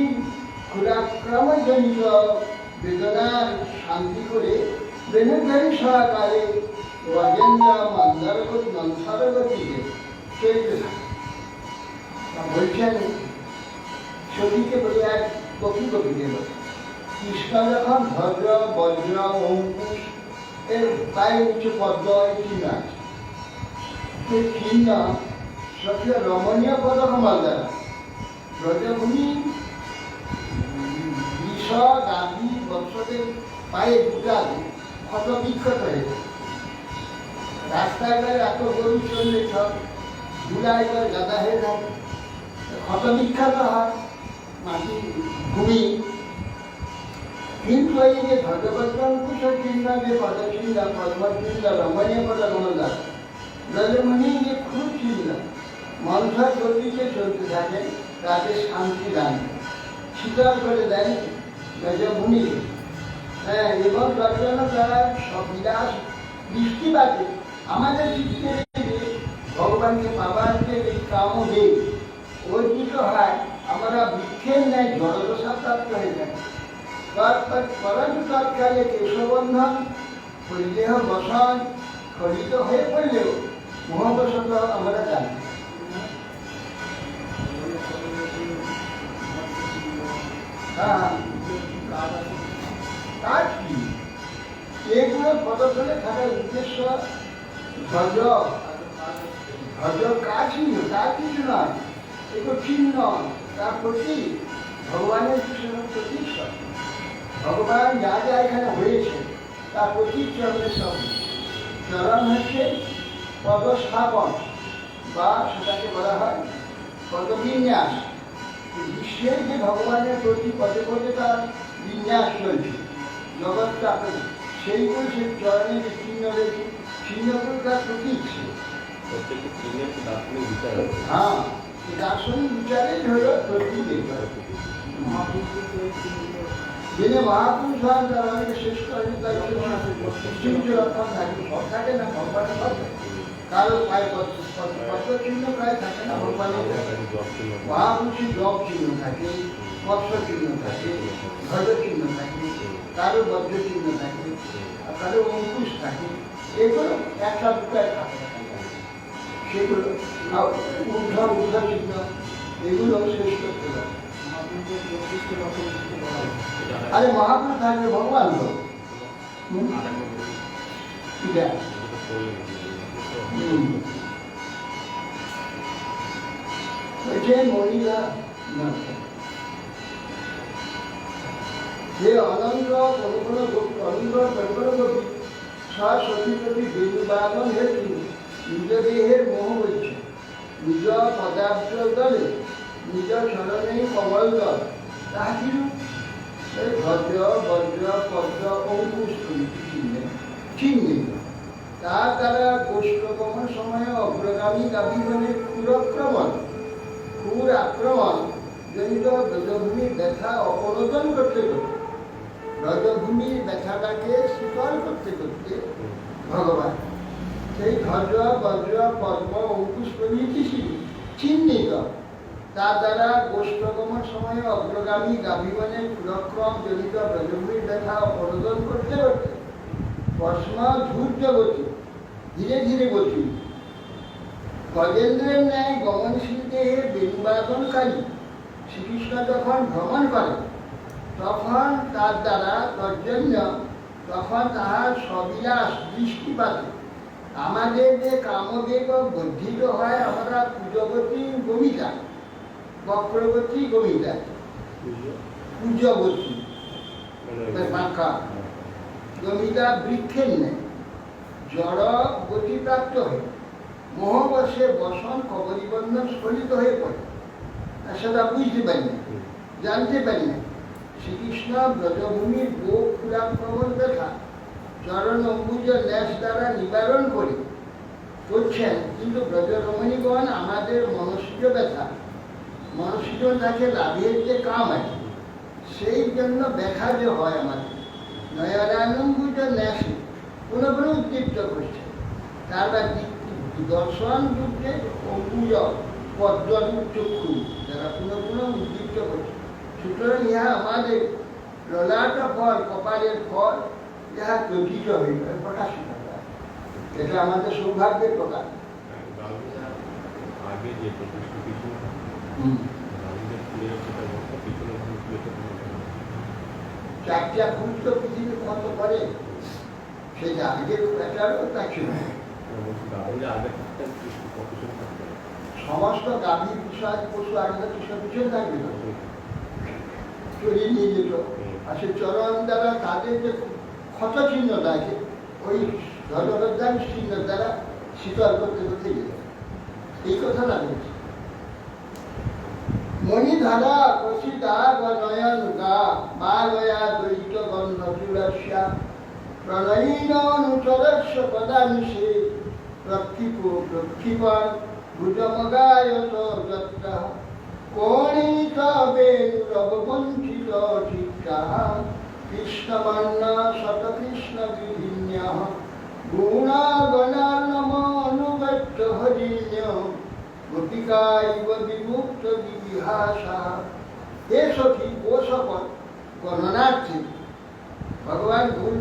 ক্ষুরাক্রমজনিত বেদনার শান্তি করে বেনুধারী সহকারে রাজেন্দ্র মন্থরগতিকে চলতে থাকে। বলছেন সতীকে বলে এক কপি কপি দেব কৃষ্ণ যখন ভদ্র বজ্র অঙ্কুশ এর পায়ের নিচে পদ্ম চিহ্ন আছে, সেই চিহ্ন সত্যি রমণীয় পদ কমল দ্বারা ব্রজভূমি বিষ গান্ধী বৎসদের পায়ে দুটাতে ক্ষত বিক্ষত হয়েছে। রাস্তায় এত গরু চললে সব ধুলায় করে গাদা হয়ে থাকে, ক্ষত বিক্ষত হয় মাটি ভূমি। কিন্তু এই যে ভগবতঙ্কুশ চিহ্ন যে পদচিহ্ন পদ্মচিহ্ন রমণীয় পদ কমল ব্রজমণি যে খুব চিহ্ন মন্থর গতিতে চলতে থাকে, তাদের শান্তি দান শীতল করে দেন ব্রজভূমি। হ্যাঁ, এবং লজ্জন দ্বারা সবিলাস দৃষ্টিপাতে আমাদের চিত্তে ভগবানকে পাবার যে এই কামদেব অর্জিত হয়, আমরা বৃক্ষের ন্যায় জড়দশা প্রাপ্ত হয়ে থাকি। পরন্তু তৎকালে কেশবন্ধন পরিদেহ বসন খলিত হয়ে পড়লেও মোহবশত আমরা জানি। কাজ কি এগুলো প্রদর্শনে থাকার উদ্দেশ্য ধ্বজ কাজই তার কিছু নয়, এগুলো চিহ্ন তার প্রতি ভগবানের প্রতিষ্ঠা। ভগবান যা যা এখানে হয়েছে তার প্রতি চরণের সব চরণ হচ্ছে পদস্থাপন বা সেটাকে বলা হয় পদবিন্যাস। বিশ্বের যে ভগবানের প্রতি পদে পদে তার বিন্যাস চলছে জগৎটা, সেইগুলো সেই চরণে যে চিহ্ন রয়েছে, চিহ্নগুলো তার প্রতীক ছিল। হ্যাঁ, দার্শনিক বিচারেই হলো প্রতীক। যিনি মহাপুরুষ হন তারা অনেকে শেষ করেন, তার রক্ষণ থাকে, সব থাকে না ভগবানের সব, কারো পায়ে পদ্ম চিহ্ন প্রায় থাকে না ভগবানের। মহাপুরুষের জপ চিহ্ন থাকে, মৎস্য চিহ্ন থাকে, ধ্বজ চিহ্ন থাকে, কারো বজ্র চিহ্ন থাকে, আর কারো অঙ্কুশ থাকে। এগুলো একটা দুটায় থাকে, সেগুলো ঊর্ধ্ব চিহ্ন এগুলো শেষ করতে পারে। আরে মহাপুরুষ থাকবে ভগবান তো মহিলা যে অনন্ত অনন্ত কল্পনগতি সতী প্রতি বেদুবাদন হেতু নিজ দেহের মোহ বলছে, নিজ পদার্থ দলে নিজ স্মরণেই কমল দল তাহা কিরূপ ভদ্র বজ্র পদ্ম অঙ্কুশ চিহ্নিত। তার দ্বারা কোষ্ঠগমন সময়ে অগ্রগামী গাভীগণের ক্ষুর আক্রমণ জনিত ব্রজভূমির ব্যথা অপনোদন করতে করতে, ব্রজভূমির ব্যথাটাকে শীতল করতে করতে ভগবান সেই ধ্বজ বজ্র পদ্ম অঙ্কুশ প্রভৃতি চিহ্নিত। তার দ্বারা গোষ্ঠগমন সময়ে অগ্রগামী গাভীগণের ক্ষুরক্রম জনিত ব্রজভূমির ব্যথা অপনোদন করতে করতে পশ্মা ধূর্য গতি ধীরে ধীরে গতি গজেন্দ্রের ন্যায় গমনশীল দেহে বেণুবাদনকারী শ্রীকৃষ্ণ যখন ভ্রমণ করে, তখন তার দ্বারা তর্জন্য, তখন তাহার সবিলাস দৃষ্টিপাতে আমাদের যে কামদেব বর্ধিত হয়, আমরা পূজবতী ভূমিকা বক্রবর্তী গমিতা, পূজ্যবর্তী বাঁকা, গমিতা বৃক্ষের নেই, জড় গতিপ্রাপ্ত হয়ে মোহবশে বসন কবরীবন্ধন স্খলিত হয়ে পড়ে। আর সেটা বুঝতে পারি না, জানতে পারি না। শ্রীকৃষ্ণ ব্রজভূমির বুক ফুলা প্রবল ব্যথা চরণ অম্বুজ ন্যাস দ্বারা নিবারণ করছেন, কিন্তু ব্রজরমণীগণ আমাদের মনস্বীয় ব্যথা, মনস্বীয়তাকে লাভের যে কাম আছে, সেই জন্য ব্যথা যে হয় আমাদের নয়নাম্বুজ ন্যাসে কোনো কোনো উদ্দীপ্ত করছে। তারপর দর্শন যুদ্ধে অম্বুজ পদ্ম চক্ষু যারা কোনো কোনো উদ্দীপ্ত করছে। সুতরাং ইহা আমাদের ললাট ফল, কপালের ফল, ইহা গঠিত হয়ে প্রকাশিত হয়। এটা আমাদের সৌভাগ্যের প্রকাশ। চারটা ফুল তো পৃথিবীর কত করে, সেটা আগের এটারও তা ছিল। সমস্ত গাভীর বিষয় পশু আগে পিছনে থাকবে না, চড়িয়ে নিয়ে যেত। আর সে চরণ দ্বারা তাদের যে ক্ষত চিহ্নটা আছে, ওই ধর্মদান চিহ্ন দ্বারা শীতল করতে করতে যেত। এই কথা লাগছে। মণিধারা কশিদা বা নয়ন গা মা গয়া দৈত গন্ধ চুরাস্যা প্রণয়ীন অনুচরস্য পদাংশে প্রক্ষিপন ভুজমগায়ত যত্রা কোণিত বেণুরবঞ্চিত চিত্রা কৃষ্ণবর্ণ শতকৃষ্ণ বিভিন্ন গুণগণার্ণমানুগত্য হরিণ্য গোপিকা ইব বিমুক্ত বিহাসা। হে সখী, ও সকল গণনার্থী, ভগবান ভুল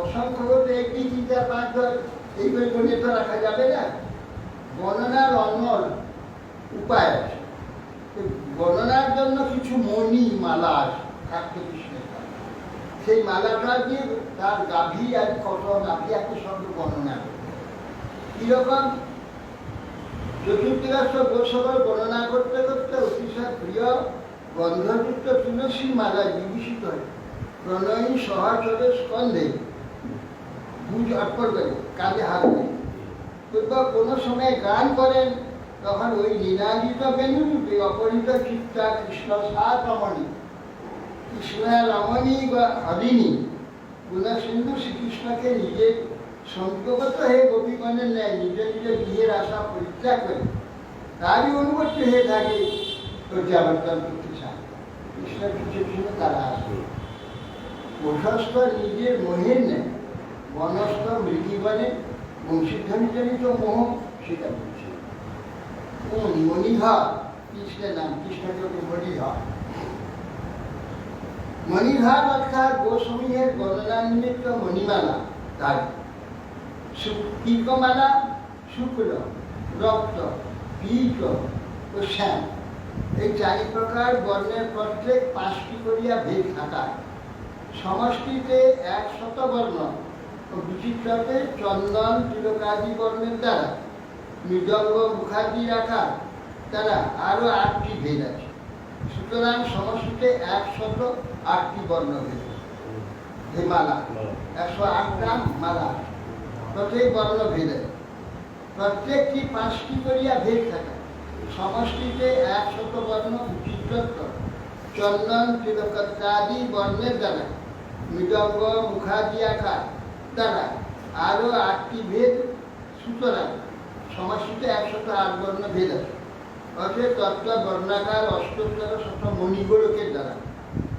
অসংখ্য বলতে একটি চিন্তা পাঁচ এই বই গণে তো রাখা যাবে না। গণনার অন্য উপায় আছে। গণনার জন্য কিছু মণি মালা আছে থাকতে কৃষ্ণের, সেই মালাটা দিয়ে তার গাভী আর কত গাভী একই সঙ্গে গণনা করে। কিরকম? চতুর্দিগাস্ত গোসকল গণনা করতে করতে অতিশয় প্রিয় গন্ধযুক্ত তুলসী মালায় বিভূষিত হয় প্রণয়ী সহচরে স্কন্ধে ভুজ অর্পণ করে, কাঁধে হাত দেয়। কোনো সময় গান করেন, তখন ওই লীলাজিত বেণুরূপে অপরিত চিত্তা কৃষ্ণ সাত রমণী, কৃষ্ণ রমণী বা হরিণী গুণসিন্ধু শ্রীকৃষ্ণকে নিজের সংযুক্ত হয়ে গোপীগণের ন্যায় নিজের নিজের গৃহের আশা পরিত্যাগ করে তারই অনুবর্তী হয়ে থাকে প্রত্যাবর্তন করতে চায়। কৃষ্ণের পিছনে পিছনে তারা আসে। প্রশস্ত নিজের মোহের নেয়, বনস্থ মৃগীগণে বংশীধ্বনিজনিত মোহ, সেটা বলছে। মণিধর কৃষ্ণের নাম, কৃষ্ণকে মণিধর। মণিধর অর্থাৎ গোসমূহের গণনা নিমিত্ত মণিমালা তার কীর্কমালা শুক্ল, রক্ত, পীত ও শ্যাম, এই চারি প্রকার বর্ণের প্রত্যেক 5টি করিয়া ভেদ থাকায় সমষ্টিতে 100 বর্ণ ও বিচিত্রতে চন্দন তিলকাদি বর্ণের দ্বারা মৃদঙ্গ মুখাদি রাখার দ্বারা আরো 8টি ভেদ আছে। সুতরাং সমষ্টিতে 108টি বর্ণ ভেদ, হে মালা 108টা মালা, প্রত্যেক বর্ণ ভেদে প্রত্যেকটি 5টি করিয়া ভেদ থাকে। সমষ্টিতে 100 বর্ণ বিচিত্রত্ব চন্দন তিলকাদি বর্ণের দ্বারা মৃদঙ্গ মুখাদি আকার দ্বারা আরো 8টি ভেদ। সুতরাং সমষ্টিতে 108 বর্ণ ভেদ আছে। অর্থাৎ তত্ত্ব বর্ণাকার অষ্টোত্তর শত মণিগোলকের দ্বারা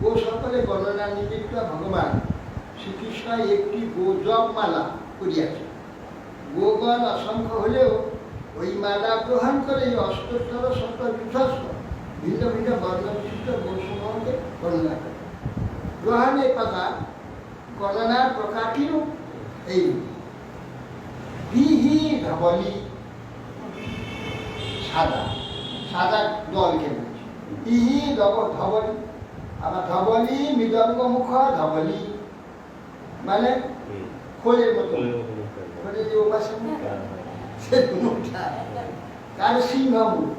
ও সকলে গণনা নিযুক্ত ভগবান শ্রীকৃষ্ণ একটি গোজপ মালা করিয়াছে। গোগণ অসংখ্য হলেও ওই মালা গ্রহণ করে অষ্টোত্তর শত বিধ্বস্ত ভিন্ন ভিন্ন বর্ণ বিশিষ্ট গোসমূহকে গণনা করে। গ্রহণের কথা গণনার প্রকারটিরও এই বিহি ধবলি, সাদা সাদা দলকে বলছি। ইহি ধবলি, আবার ধবলি মৃদঙ্গ মুখ ধবলি মানে খোলের মতো, খোলে যে উপাসন তার সিংহ মুখ।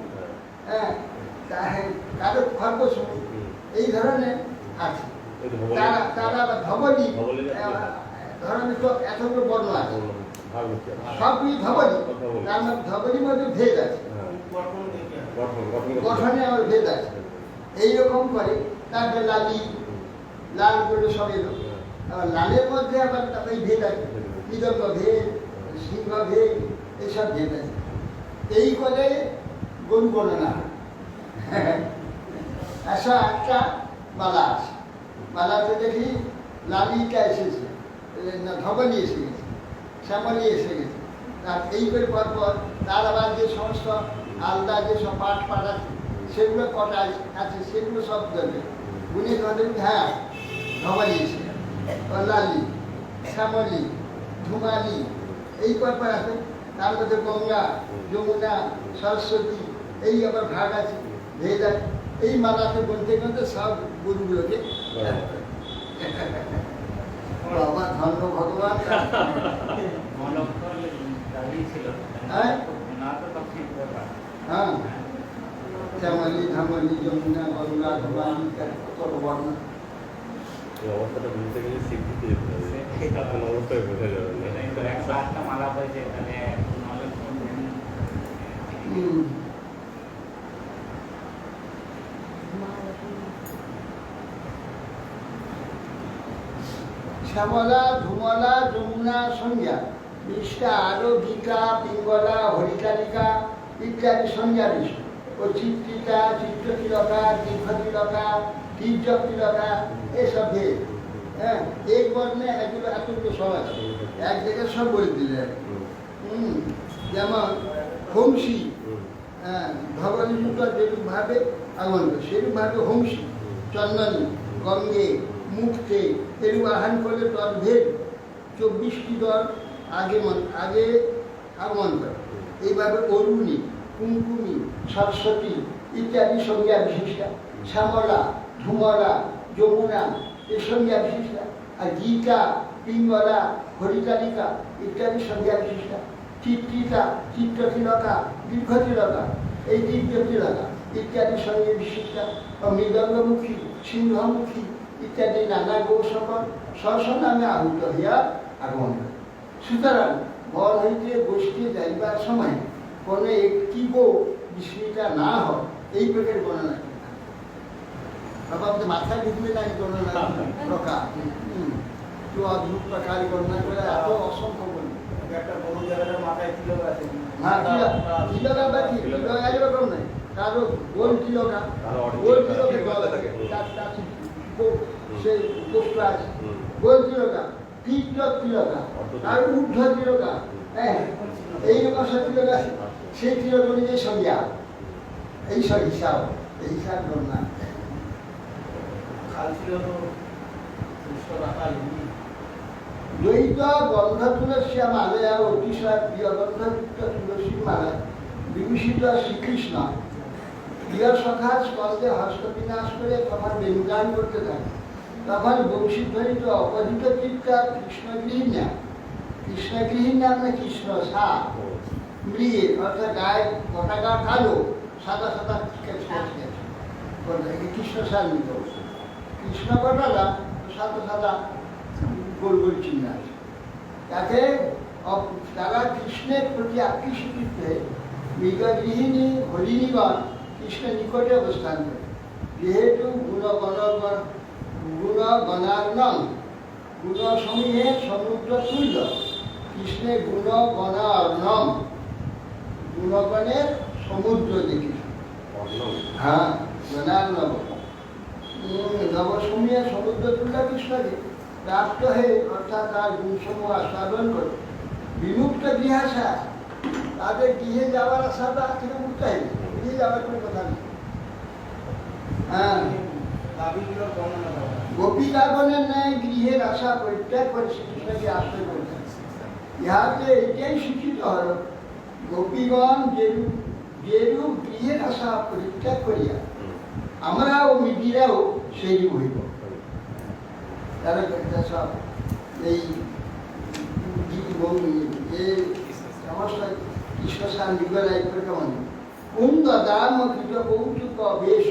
হ্যাঁ, কারো খরগোশ এই ধরনের আছে। তারা আবার ধবলি ধরনের তো এতগুলো বর্ণ আছে, সবই ধবলি, তার মধ্যে ধবলির মধ্যে ভেদ আছে, গঠনে আমার ভেদ আছে। এইরকম করে তারপরে লাল করে সব এলো। আবার লালের মধ্যে আবার তারপরে ভেদ আছে, মৃদঙ্গ ভেদ, সিংহ ভেদ, এইসব ভেদ আছে। এই করে গরু গণনা। আচ্ছা, একটা মালা আছে, মালাতে দেখি লালিটা এসেছে, ধবলি এসে গেছে, শ্যামলি এসে গেছে। আর এই করে পরপর তার আবার যে সমস্ত আলাদা যে সব পাঠ আছে সেগুলো কটা আছে, সেগুলো সব দেবে গুণে ধরে। হ্যাঁ, ধবলি এসে লালি, শ্যামলি, ধুমালি, এই পরপর আছে। তার মধ্যে গঙ্গা, যমুনা, সরস্বতী, এই আবার ভাগ আছে, ভেদ আছে। এই মালাতে বলতে বলতে সব গুরুগুলোকে বাবা ধন্য ভগবান। হ্যাঁ, শ্যামলি, ধামলি, যমুনা, গঙ্গা, ধুমালি, কত বর্ণ। অবস্থাটা বুঝতে গেলে স্বীকৃতি যেতে হবে, এখন অবস্থায় বোঝা যাবে না। মালা হয়েছে তাহলে শ্যামলা, ধুমলা, যমুনা, সংজ্ঞা, বিষ্টা, আরো, গীতা, পিঙ্গলা, হরিকালিকা ইত্যাদি সংজ্ঞা বিষয় ও চিত্রিকা, চিত্রতিলকা, দীর্ঘতিলকা, তীর্যতিলকা, এসব ভেদ। হ্যাঁ, এই বর্ণে এগুলো এতগুলো সব আছে, এক জায়গায় সব বলে দিলে। যেমন হোমসি, ধবলিযুক্ত যেরূপ ভাবে আগন্ত সেরূপ ভাবে হোমসি, চন্দনী, গঙ্গে, মুক্তে এরূপ আহ্বান করলে তদ্ভেদ 24টি দল আগে আগমন করে। এইভাবে অরুণী, কুমকুমি, সরস্বতী ইত্যাদি সংজ্ঞা বিশিষ্টা, শ্যামলা, ধুমলা, যমুনা এই সংজ্ঞা বিশিষ্টা, আর গীতা, পিঙ্গলা, হরিকালিকা ইত্যাদি সংজ্ঞা বিশিষ্টা, চিত্রিকা, চিত্রতিলকা, দীর্ঘতিলকা, এই দীর্ঘতিলকা ইত্যাদি সংজ্ঞা বিশিষ্টা, মৃদঙ্গমুখী, সিংহমুখী ইত্যাদি নানা গৌসকল স্বস্ব নামে আহুত হইয়া আগমন করে। সুতরাং বর হইতে গোষ্ঠী যাইবার সময় কোনো একটি গো বিস্মৃতা না হয়, এই প্রকার গণনা বাবা মাথায় ঢুকবে না। এই গণনা প্রকার একটু অদ্ভুত প্রকার গণনা করে এত অসংখ্য গণনা। একটা বড় জায়গাটার মাথায় তিলক আছে। হ্যাঁ, তিলকা বা তিলকা একরকম নাই, কারো গোল তিলকা, গোল তিলকের গলা থাকে, সেই পোস্টটা আছে, গোল তিলকা, তীর্থ তিলকা, আর ঊর্ধ্ব তিলকা, হ্যাঁ এইরকম সব তিলক আছে। সেই তিলক অনুযায়ী সংজ্ঞা, এই সব হিসাব, এই হিসাব গণনা। দ্বৈত গন্ধ তুলসী মালয়া অতিশয় প্রিয় গন্ধযুক্ত তুলসী মালা বিভূষিত শ্রীকৃষ্ণ প্রিয় সখা স্কন্ধে হস্তবিনাশ করে তখন বেণুগান করতে থাকে। তখন বংশীধ্বনিত অপরিত চিৎকার কৃষ্ণগৃহিণা, কৃষ্ণগৃহিণা মানে কৃষ্ণ সা মৃগে, অর্থাৎ গায়ে গোটাকা কালো, সাদা সাদা কৃষ্ণ সার নিত। কৃষ্ণ গোটালা সাদা সাদা গোল গোল চিহ্ন আছে। তাতে তারা কৃষ্ণের প্রতি আকৃষ্ট হয়ে মৃগগৃহিণী হরিণীগণ কৃষ্ণের নিকটে অবস্থান করে। যেহেতু গুণগণার্ণং, গুণসমূহে সমুদ্র তুল্য, কৃষ্ণের গুণগণার্ণং, গুণগণের সমুদ্র দেখি। হ্যাঁ, গণার্ণব নবসমূহে সমুদ্র তুল্য কৃষ্ণকে প্রাপ্ত হয়ে, অর্থাৎ তার গুণসমূহ আস্বাদন করে বিমুক্ত গৃহাশা, তাদের গৃহে যাওয়ার আশাটা থেকে মুক্ত হয়ে যায়, গৃহে যাওয়ার কোনো কথা নেই। হ্যাঁ, গোপিকাগণের ন্যায় গৃহের আশা পরিত্যাগ করে শ্রীকৃষ্ণকে আশ্রয় করতে। ইহাতে এটাই শিক্ষিত হল, গোপীগণ যেরূপ গৃহের আশা পরিত্যাগ করিয়া আমরাও মিডিরাও সেইরূপ হইব। তারা সব এই সমস্ত কৃষ্ণ সার নিগড়াই করে কেমন কুন্দ দাম কৃত কৌতুক বেশ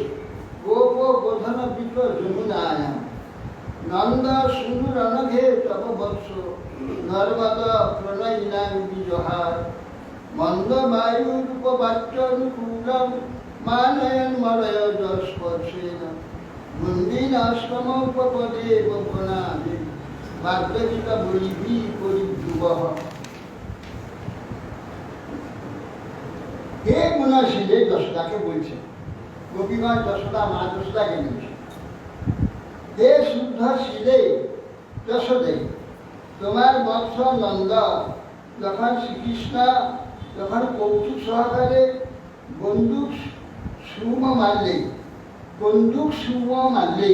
গোপ বোধন বিত যমুনায়াম নন্দ সুন্দর অনঘে তব বৎস নর্মদ প্রণয়িনাং বিজহার মন্দ বায়ু রূপবাচ্যনুকূলম মানয়ন মলয় যস্পর্শেন মন্দির আশ্রম উপপদেব প্রণামে বাগ্যজিকা বলিভি পরিযুবঃ। হে গুণশীলে যশোদাকে বলছে, গোপীগণ যশোদা মা যশোদাকে বলছে, হে শুদ্ধ শীলে যশোদে, তোমার বৎস নন্দ যখন শ্রীকৃষ্ণ যখন কৌতুক সহকারে বন্দুক সুম মারলে, বন্দুক সুম মারলে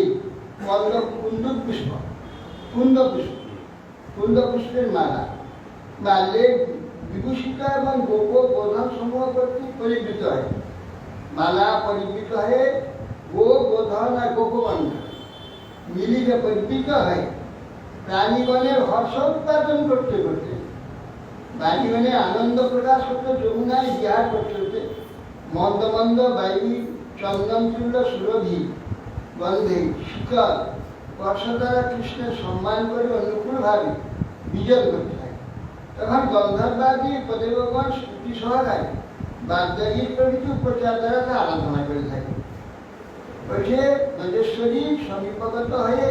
কুন্দুক পুষ্প, কুন্দ পুষ্পের মালা মারলে বিভূষিত এবং গোপ বোধন সমূহ কর্তৃক পরিবৃত হয়। মালা পরিবৃত হয়ে গো বোধন আর গোপবন্ধ মিলিয়ে পরিবৃত হয়। প্রাণীগণের হর্ষ উৎপাদন করতে করতে, প্রাণীগণে আনন্দ প্রকাশ করতে যমুনায় বিহার করতে করতে মন্দ মন্দ বায়ু চন্দন তুল্য সুরভি গন্ধে শিকর স্পর্শ দ্বারা কৃষ্ণের সম্মান করে অনুকূলভাবে বিজন করতে থাকে। তখন গন্ধর্বাদী উপদেবগণ স্তুতি সহকারে বাগদাগীর প্রভৃতি উপচার দ্বারা তা আরাধনা করে থাকে। বলছে নজেশ্বরী সমীপগত হয়ে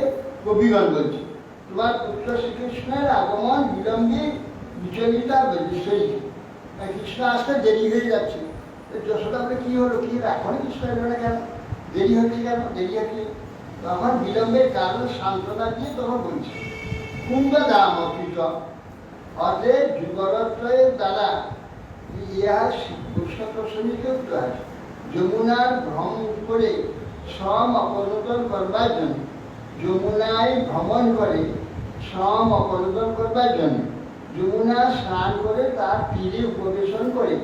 কবিগণ বলছে, তোমার পুত্র শ্রীকৃষ্ণের আগমন বিলম্বে বিচলিতা বজেশ্বরী, কৃষ্ণ আসতে দেরি হয়ে যাচ্ছে। যশোদা বলে কি হলো, কি এখন কৃষ্ণ এলো না কেন, দেরি হচ্ছে কেন, দেরি হচ্ছে। তখন বিলম্বের কারণ সান্ত্বনা দিয়ে তখন বলছে, কুন্দ দাম অকৃত অতএব যুগরত্রয়ের দ্বারা ইহা কৃষ্ণ প্রসঙ্গিত যমুনার ভ্রমণ করে সম অপনোদন করবার জন্য, যমুনায় ভ্রমণ করে সম অপনোদন করবার জন্য, যমুনা স্নান করে তার তীরে উপবেশন করে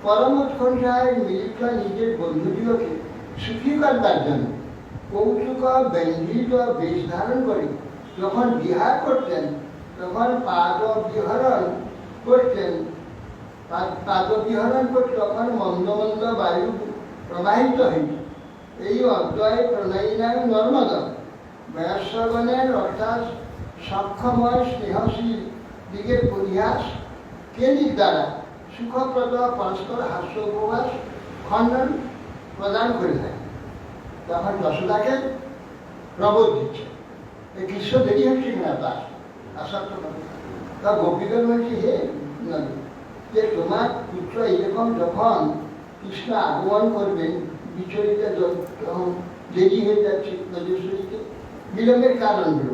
পরম উৎকণ্ঠায় মিলিত নিজের বন্ধুদিগকে সুখী করবার জন্য কৌতুক ব্যঞ্জিত বেশ ধারণ করে যখন বিহার করতেন, তখন পাদবিহরণ করতেন, তখন মন্দ মন্দ বায়ু প্রবাহিত হইত। এই অদ্বয় প্রণয়িনাং নর্মদ বয়স্যগণের অর্থাৎ সক্ষময় স্নেহশীল দিকের পরিহাস কেন্দ্রিক দ্বারা সুখপ্রদ পরস্পর হাস্য উপবাস খণ্ডন প্রদান করে থাকে। তখন যশোদাকে প্রবোধ দিচ্ছে, এই কৃষ্ণ দেরি হচ্ছে কিনা তার আসক্ত তা গোপীগণ বলছে, হে যে তোমার পুত্র এরকম যখন কৃষ্ণ আগমন করবেন বিচলিত যখন দেরি হয়ে যাচ্ছে নজেশ্বরীকে, বিলম্বের কারণগুলো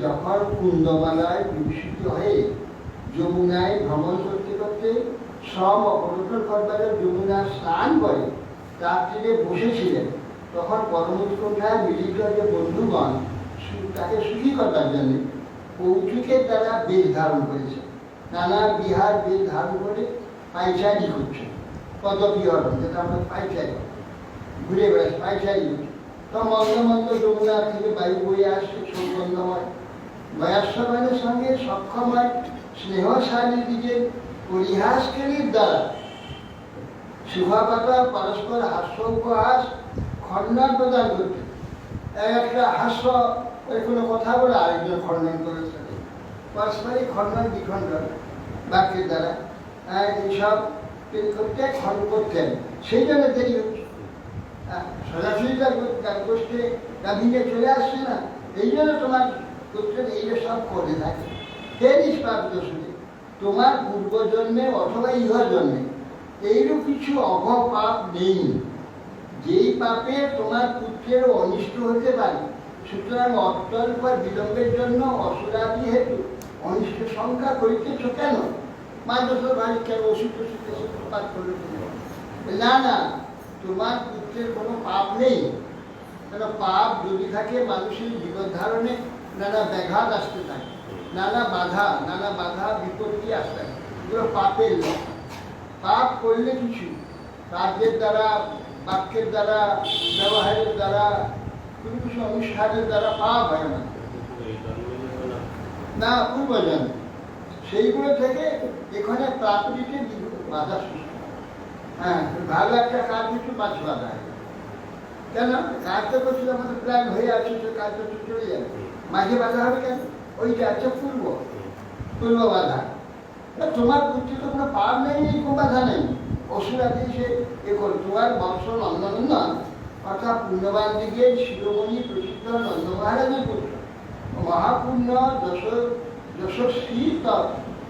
যখন কুন্দমালায় বিভূষিত হয়ে যমুনায় ভ্রমণ করতে করতে সব অপনোদন করবার যমুনা স্নান করে তার তীরে বসেছিলেন, তখন পরম উৎকণ্ঠায় মিলিত যে বন্ধুগণ তাকে সুখী করবার জন্য কৌতুকের দ্বারা বেশ ধারণ করেছে। নানা বিহার বেশ ধারণ করে পাইচারি করছে, পদবিহরণ যেটা আমরা পাইচারি ঘুরে বেড়াচ্ছি, পাইচারি করছে। তো মন্দ মন্দ যমুনা থেকে বায়ু বয়ে আসছে, সৌগন্ধময় বয়স্যগণের সঙ্গে সক্ষম হয় স্নেহশালী দিকে পরিহাসকারীর দ্বারা শুভাপাতা পরস্পর হাস্য উপহাস খণ্ডন প্রদান করতে, একটা হাস্য কোনো কথা বলে আরেকজন খণ্ডন করে থাকে, পারস্পরিক খণ্ডন বিখণ্ডন বাক্যের দ্বারা এইসব করতে খণ্ড করতেন। সেই জন্য দেরি হচ্ছে, সরাসরি তার গোষ্ঠী গাভীকে চলে আসছে না, এই জন্য তোমার করতেন এই সব করে থাকে। হে নিষ্পাপিত শুনে, তোমার পূর্বজন্মে অথবা ইহা জন্মে এইরূপ কিছু অঘ পাপ নেই, যেই পাপে তোমার পুত্রের অনিষ্ট হতে পারে। সুতরাং অত্যল্প বিলম্বের জন্য অসুরাদি হেতু অনিষ্ট সংখ্যা করিতেছ কেন? মাদ্রাসার বাড়ি কেন অসুখ পাপ করলে না, না, তোমার পুত্রের কোনো পাপ নেই। কেন পাপ যদি থাকে মানুষের জীবন ধারণে নানা ব্যাঘাত আসতে থাকে, নানা বাধা বিপত্তি আসতে থাকে, এগুলো পাপের লক্ষণ। পাপ করলে কিছু কার্যের দ্বারা, বাক্যের দ্বারা, ব্যবহারের দ্বারা, কোনো কিছু অনুষ্ঠানের দ্বারা পাপ হয় না পূর্বজন্ম, সেইগুলো থেকে এখানে প্রাপ্তিতে বাধা সৃষ্টি হয়। হ্যাঁ, ভালো একটা কাজ একটু মাছ বাঁধা হয়। কেন কাজটা করছিল আমাদের প্ল্যান হয়ে আছে, তো কাজটা তো চলে যাবে। মাঝে বাঁধা হবে কেন? ওইটা আছে পূর্ব বাধা। তোমার বুদ্ধি তো কোনো পাপ নেই, কোনো বাধা নেই। অসুরা দিয়ে এ করে তোমার বংশ নন্দনন্দন অর্থাৎ পুণ্যবান দিকে শিরোমণি প্রসিদ্ধ নন্দ মহারাজের পুত্র মহাপুণ্য যশস্বী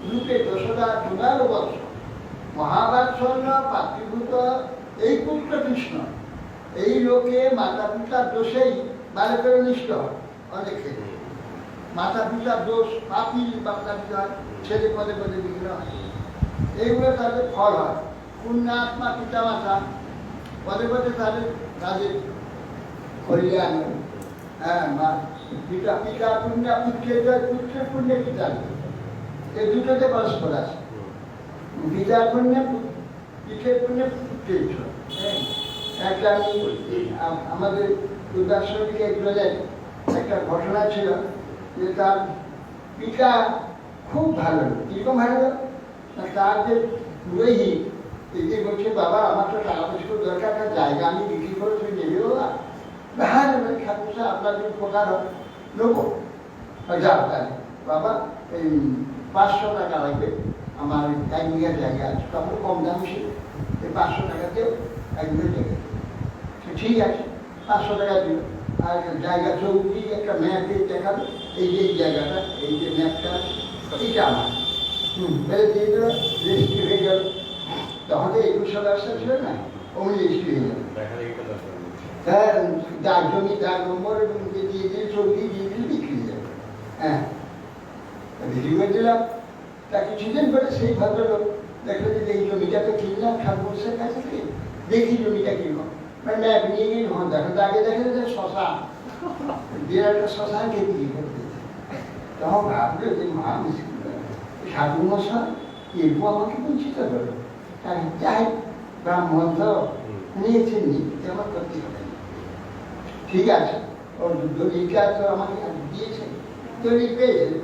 রূপে দশরা 11 বর্ষ মহাবাৎসল্য পাতৃভূত এই পুত্র কৃষ্ণ এই লোকে মাতা পিতার দোষেই বারে করে নিষ্ঠ হয়। অনেক ক্ষেত্রে মাতা পিতার দোষ পাপি মাতা পিতা হয়, ছেলে পদে পদে বিঘ্ন হয়, এইগুলো তাদের ফল হয়। পুণ্যাত্মা পিতা মাতা পদে পদে তাদের কল্যাণ। হ্যাঁ, পিতা পিতা পুণ্য পুত্রের পুণ্যে পিতা, এই দুটোতে পরস্পর আছে। পিতার পুণ্যে পিঠের পুণ্যে পুত্রের। একটা আমি আমাদের উদাসীকে বলেন একটা ঘটনা ছিল যে তার পিতা খুব ভালো, কিরকম ভালো, তার যে পুরোহিত এটি বলছে, বাবা আমার তো টাকা পয়সা দরকার, একটা জায়গা আমি বিক্রি করে তুমি নেবে বাবা। হ্যাঁ ঠাকুর আপনার যদি উপকার হয় নেবো। যাও তাহলে বাবা এই 500 টাকা লাগবে, আমার 1 বিঘা জায়গা আছে, তখন কম দাম ছিল, এই 500 টাকাতেও 1 বিঘা জায়গা। ঠিক আছে, 500 টাকা দিল। আর জায়গা চৌকি একটা ম্যাপ দিয়ে দেখালো, এই যে জায়গাটা, এই যে ম্যাপটা এইটা আমার দিয়ে দিল, রেজিস্ট্রি হয়ে গেল। তখন তো 21 ব্যবস্থা ছিল না, অমনি রেজিস্ট্রি হয়ে গেল। হ্যাঁ, যার জমি যার নম্বর এবং দিয়ে দিয়ে চৌকি দিয়ে দিলে বিক্রি হয়ে যাবে। হ্যাঁ, বিক্রি করে দিলাম। তা কিছুদিন পরে সেই ভদ্রলোক দেখলো যে এই জমিটা তো কিনলাম ঠাকুরের কাছে থেকে, দেখি জমিটা কিনলাম, ম্যাপ নিয়ে গিয়ে যখন দেখো আগে দেখে যে শশা, বিরাট শশাকে বিক্রি করে দিয়েছে। তখন ভাবলো যে মা ঠাকুর মশাই এরকম আমাকে বঞ্চিত করলো। যাই ব্রাহ্মণ তো নিয়েছেন, আমার করতে হবে, ঠিক আছে, ওর দলিলটা তো আমাকে দিয়েছে, দলিল পেয়েছে।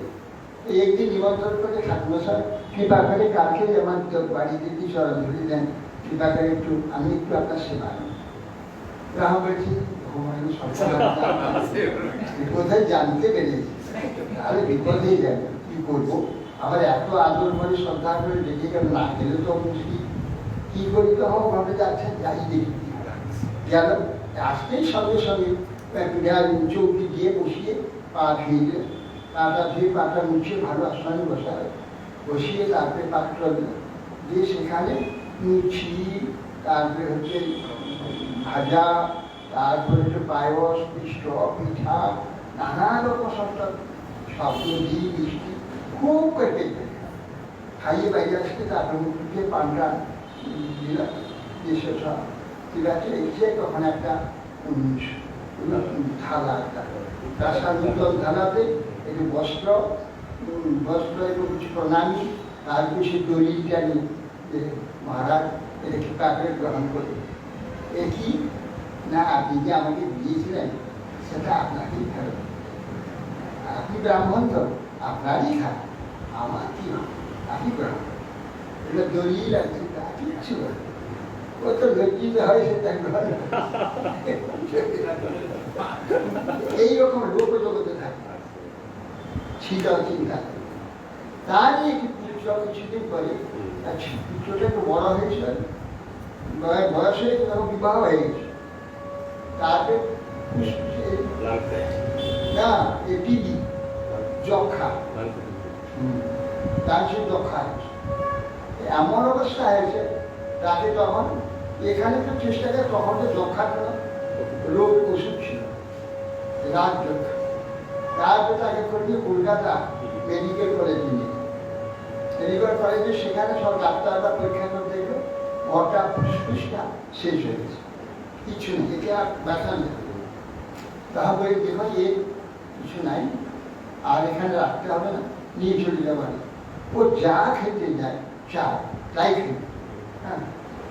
একদিন নিমন্ত্রণ করে ঠাকুর মশাই কৃপা করে কালকে আমার বাড়িতে কি চরণ ধরে দেন, কৃপা করে একটু আমি একটু আপনার সেবা নেব। রাম বলছি কোথায় জানতে পেরেছি, তাহলে বিপদেই যাবে, কি করবো। আবার এত আদর করে শ্রদ্ধা করে ডেকে গেল, না গেলে তো মুশকিল, কি করি। তখন ভাবে যাচ্ছে যাই দেখি গেল, আসতেই সঙ্গে সঙ্গে চৌকি দিয়ে বসিয়ে পা ধুয়ে দিল, পাটা ধুয়ে পাটা মুছিয়ে ভালো আসনে বসায়, বসিয়ে তারপরে পাত্র দিল, দিয়ে সেখানে লুচি, তারপরে হচ্ছে ভাজা, তারপরে হচ্ছে পায়স, মিষ্ট, পিঠা, নানা রকম সব ঘি মিষ্টি খুব পেটে খাইয়ে বাইরে আসতে, তারপরে মুখে পানটা দিলাম, দিয়ে সব ঠিক আছে। এসে তখন একটা থালা, একটা নূতন থালাতে একটু বস্ত্র এবং কিছু প্রণামী, তারপরে সে দলিলটা নিয়ে যে মহারাজ এটা কি কাপড় গ্রহণ করে, এ কি না আপনি যে আমাকে দিয়েছিলেন সেটা আপনাকেই ফেরত, আপনি ব্রাহ্মণ তো আপনারই খান, আমার কি আপনি গ্রহণ করেন, এটা দলিল আছে, তা কিচ্ছু ও তো লজ্জিত হয় সেটা গ্রহণ। এইরকম লোক জগতে থাকে, ছিল চিন্তা। তারই কিছুদিন পরে পুত্রটা একটু বড় হয়েছিল, বয়স হয়ে তখন বিবাহ হয়ে গেছে। তারপরে না টিবি যক্ষা, তার সে যক্ষা হয়েছে, এমন অবস্থা হয়েছে তাকে তখন এখানে তো চেষ্টা করে, তখন তো যক্ষার রোগ ওষুধ ছিল, রাত যক্ষা। তারপরে তাকে করবে কলকাতা মেডিকেল কলেজে নিয়ে, মেডিকেল কলেজে সেখানে সব ডাক্তাররা পরীক্ষা করে দেখলো ঘরটা ফুসফুসটা শেষ হয়ে গেছে, কিছু নেই, একে আর ব্যথা নেই। তাহলে দেখো এর কিছু নাই, আর এখানে রাখতে হবে না, নিয়ে চলে যাবার। ও যা খেতে যায় চায় তাই খেতে, হ্যাঁ,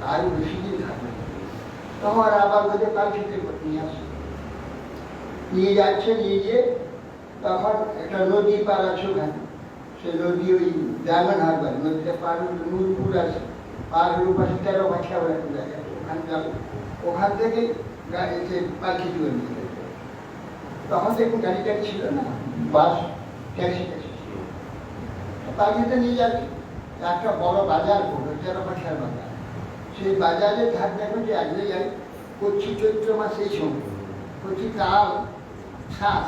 তার বেশি দিন থাকবে। তখন আবার ওদের কাল খেতে নিয়ে আসে, নিয়ে যাচ্ছে, নিয়ে গিয়ে তখন একটা নদী পার আছে ওখানে, সে নদী ওই ডায়মন্ড হারবার, নদীটা পার নূরপুর আছে, পাহাড়ের পাশে 13 পাখিয়া বলে একটা জায়গা, ওখানে যাবো। ওখান থেকে গাড়িতে পাখি তুলে নিয়ে যেত। তখন দেখুন গাড়ি টাড়ি ছিল না, বাস ট্যাক্সি ট্যাক্সি ছিল। পাখিটা নিয়ে যাচ্ছে, একটা বড় বাজার করলো, 13 পাখিয়ার বাজার। সেই বাজারে ধার দেখুন যে এক জায়গায় কচি চৈত্র মাস এই সময় কচি তাল শাঁস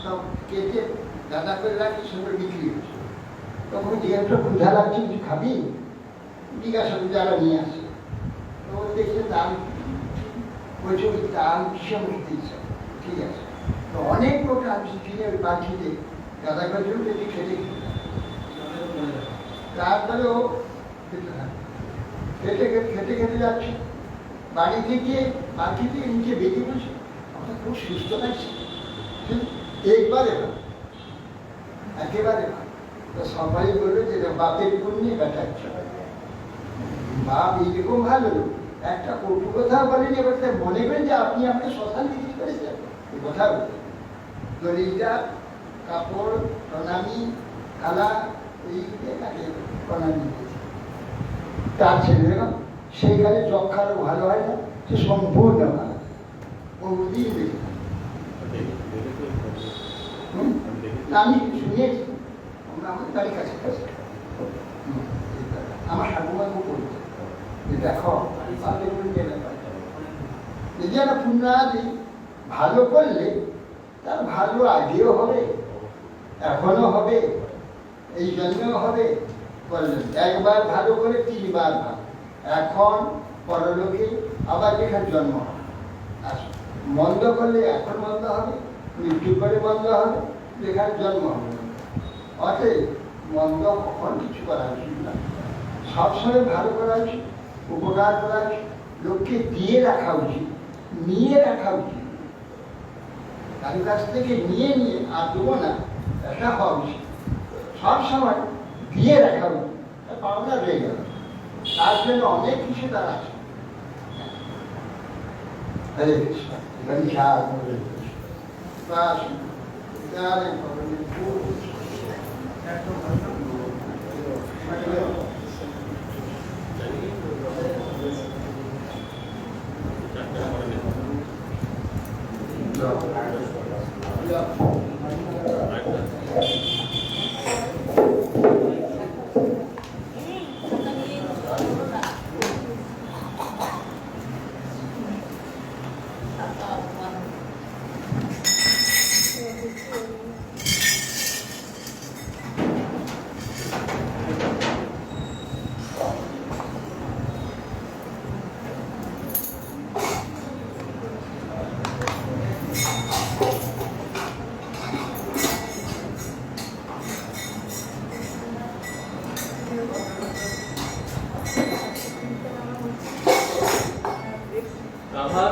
সব কেটে গাদা করে রাখি, সেগুলো বিক্রি হচ্ছে। তখন যেহেতু ক্ষুধা লাগছে, কিছু খাবি, জিজ্ঞাসা করে যারা নিয়ে আসে, তো দেখছে দাম, বলছে ওই তাল ভীষণ খেতে ইচ্ছা, ঠিক আছে। তো অনেক লোক আমি কিনে ওই পাখিতে গাদা করে খেতে খেতে তারপরে ও খেতে থাকে, খেতে খেতে খেতে খেতে যাচ্ছে। বাড়ি থেকে পাখি থেকে নিচে বেরিয়ে বলছে, আমার খুব সুস্থ লাগছে, একবারে ভালো, একেবারে ভালো। তো সবাই বললো যে বাপের পুণ্যে বেটাচ্ছে, বাপ এইরকম ভালো একটা কটু কথা বলেনি। এবার মনে করেন যে আপনি আমাকে শ্মশান বিক্রি করেছেন, এই কথা বলে দলিটা কাপড় প্রণামী খালা এই তাকে প্রণামী দিয়েছে। তার ছেলেরা সেইখানে যক্ষারও ভালো হয় না, সে সম্পূর্ণ ভালো, কোনদিন দেখি না। আমি শুনেছি, আমাদের বাড়ির কাছে কাছে আমার ঠাকুমা খুব বলছে যে দেখো যারা পুণ্যাদি ভালো করলে তার ভালো আগেও হবে, এখনো হবে, এই জন্মেও হবে। বললেন একবার ভালো করে 3 বার ভালো, এখন পরলোকে আবার যেখানে জন্ম হবে। আর মন্দ করলে এখন মন্দ হবে, মৃত্যু করে মন্দ হবে, যেখানে জন্ম হবে। অতএব মন্দ কখন কিছু করা উচিত না, সবসময় ভালো করা উচিত, উপকার করা উচিত, লোককে দিয়ে রাখা উচিত, নিয়ে রাখা উচিত। কারোর কাছ থেকে নিয়ে নিয়ে আর দেবো না, এটা হওয়া উচিত। সবসময় দিয়ে রাখা উচিত, পাওনা রয়ে গেল, তার জন্য অনেক কিছু তার আছে। হরে কৃষ্ণ, হরে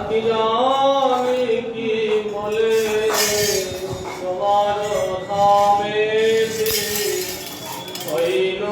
কি জানি কি বলে তোমার ধামে হইল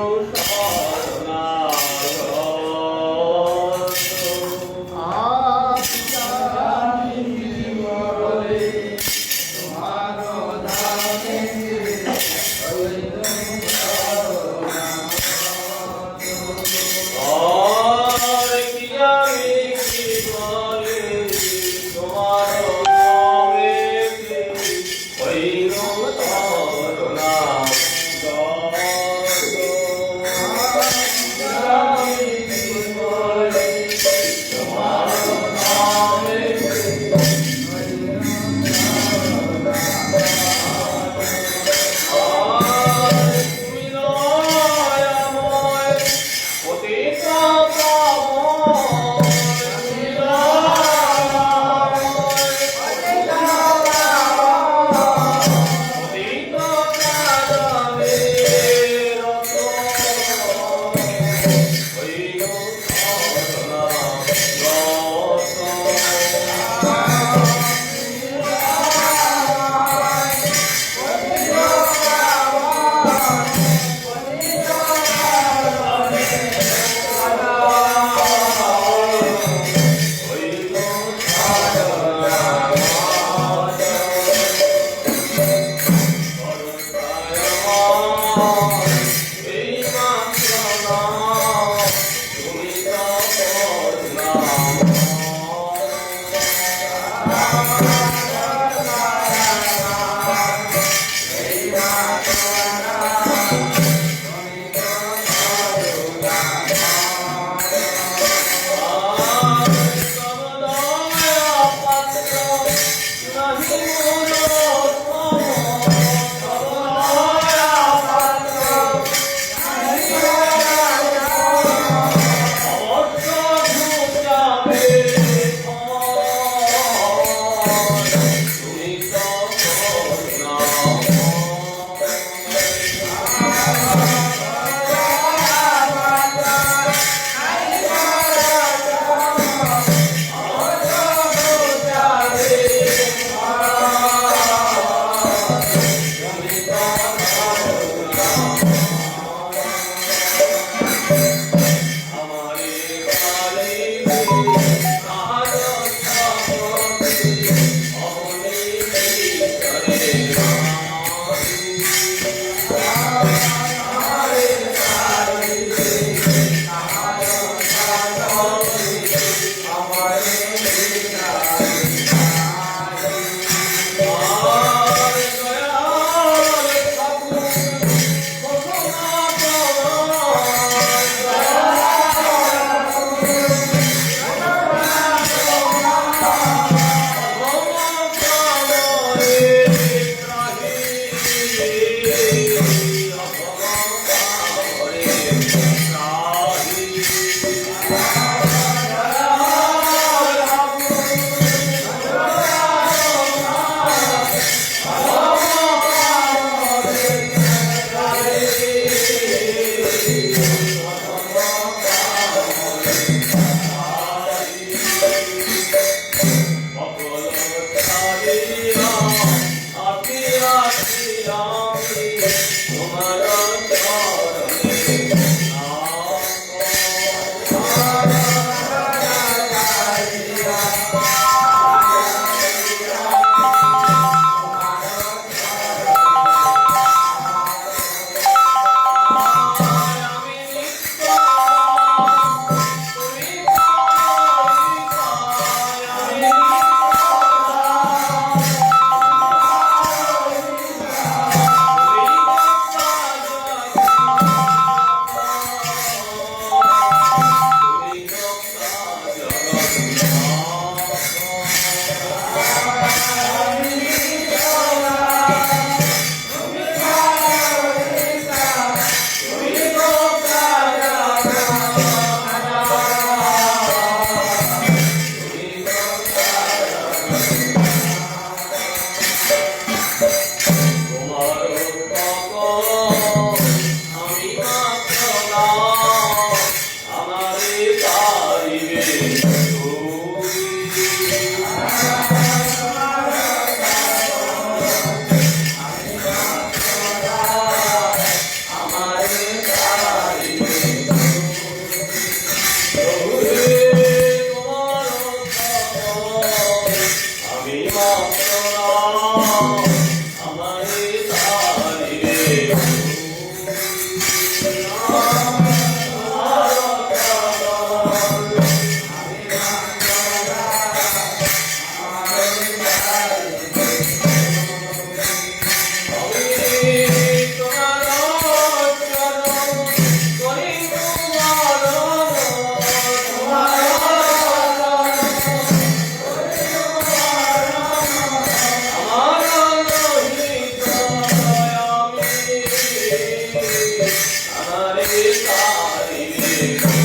Hare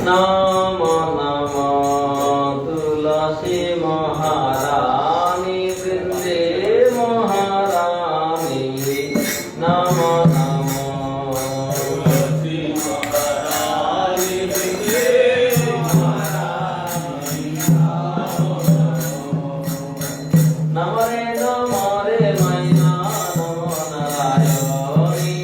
নম নম তুলসী মহারানী বৃন্দে মহারানী নম নম তুলসী মহারানী বৃন্দে মহারানী নম রে মাইনা নম নারায়ণী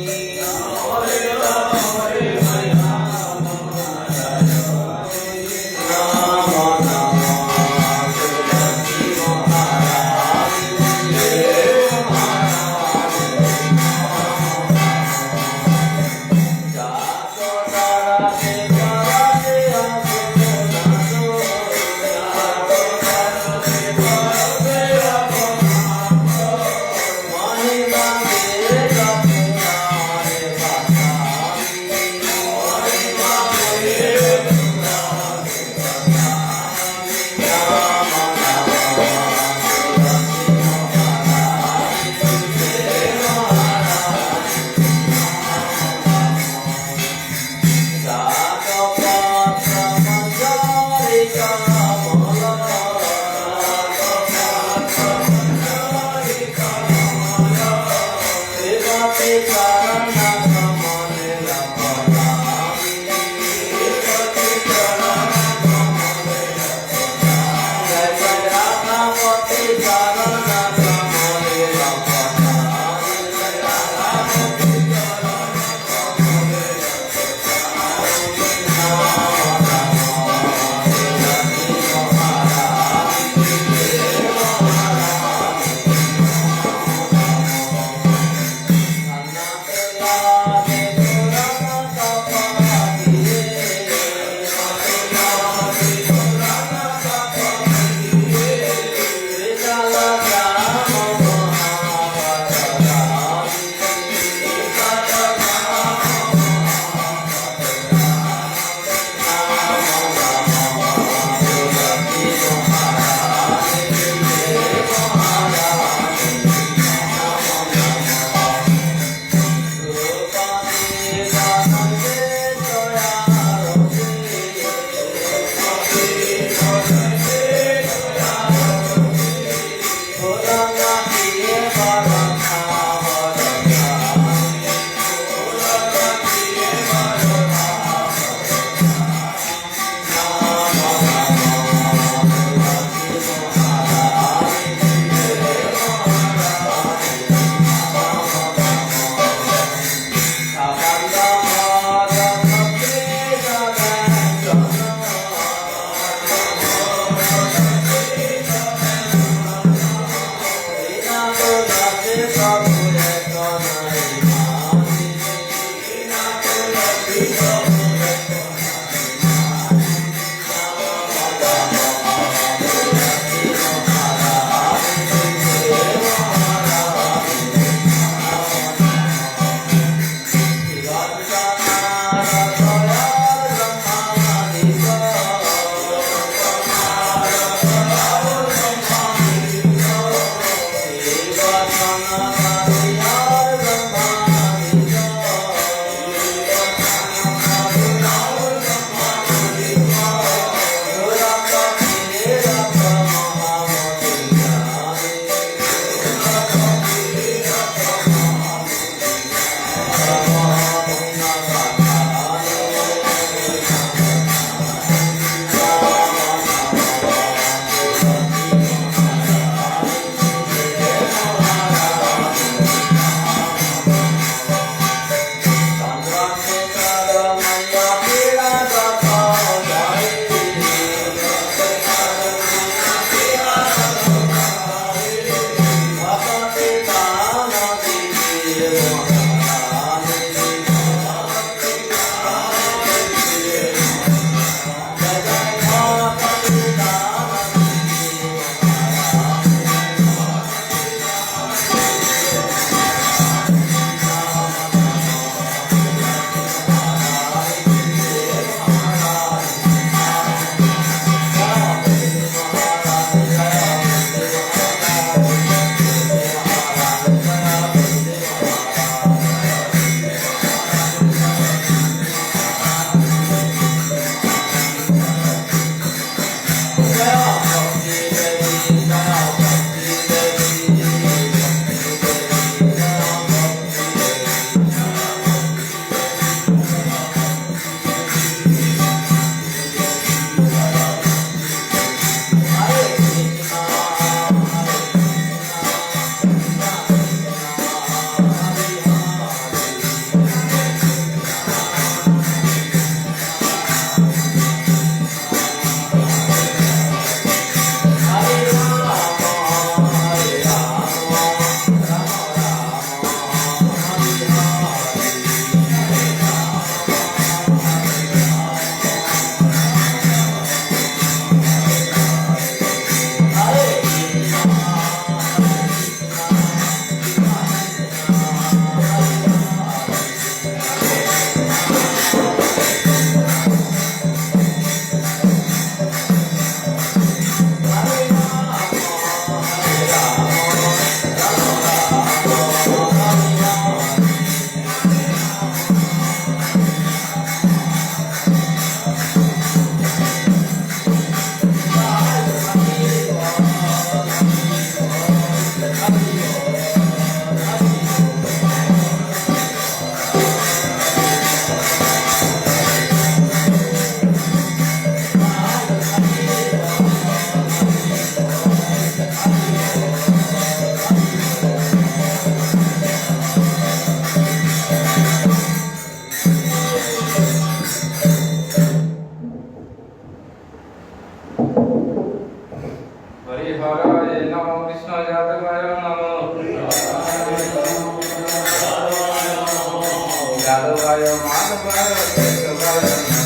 যাদবায় মাধবায় কেশবায়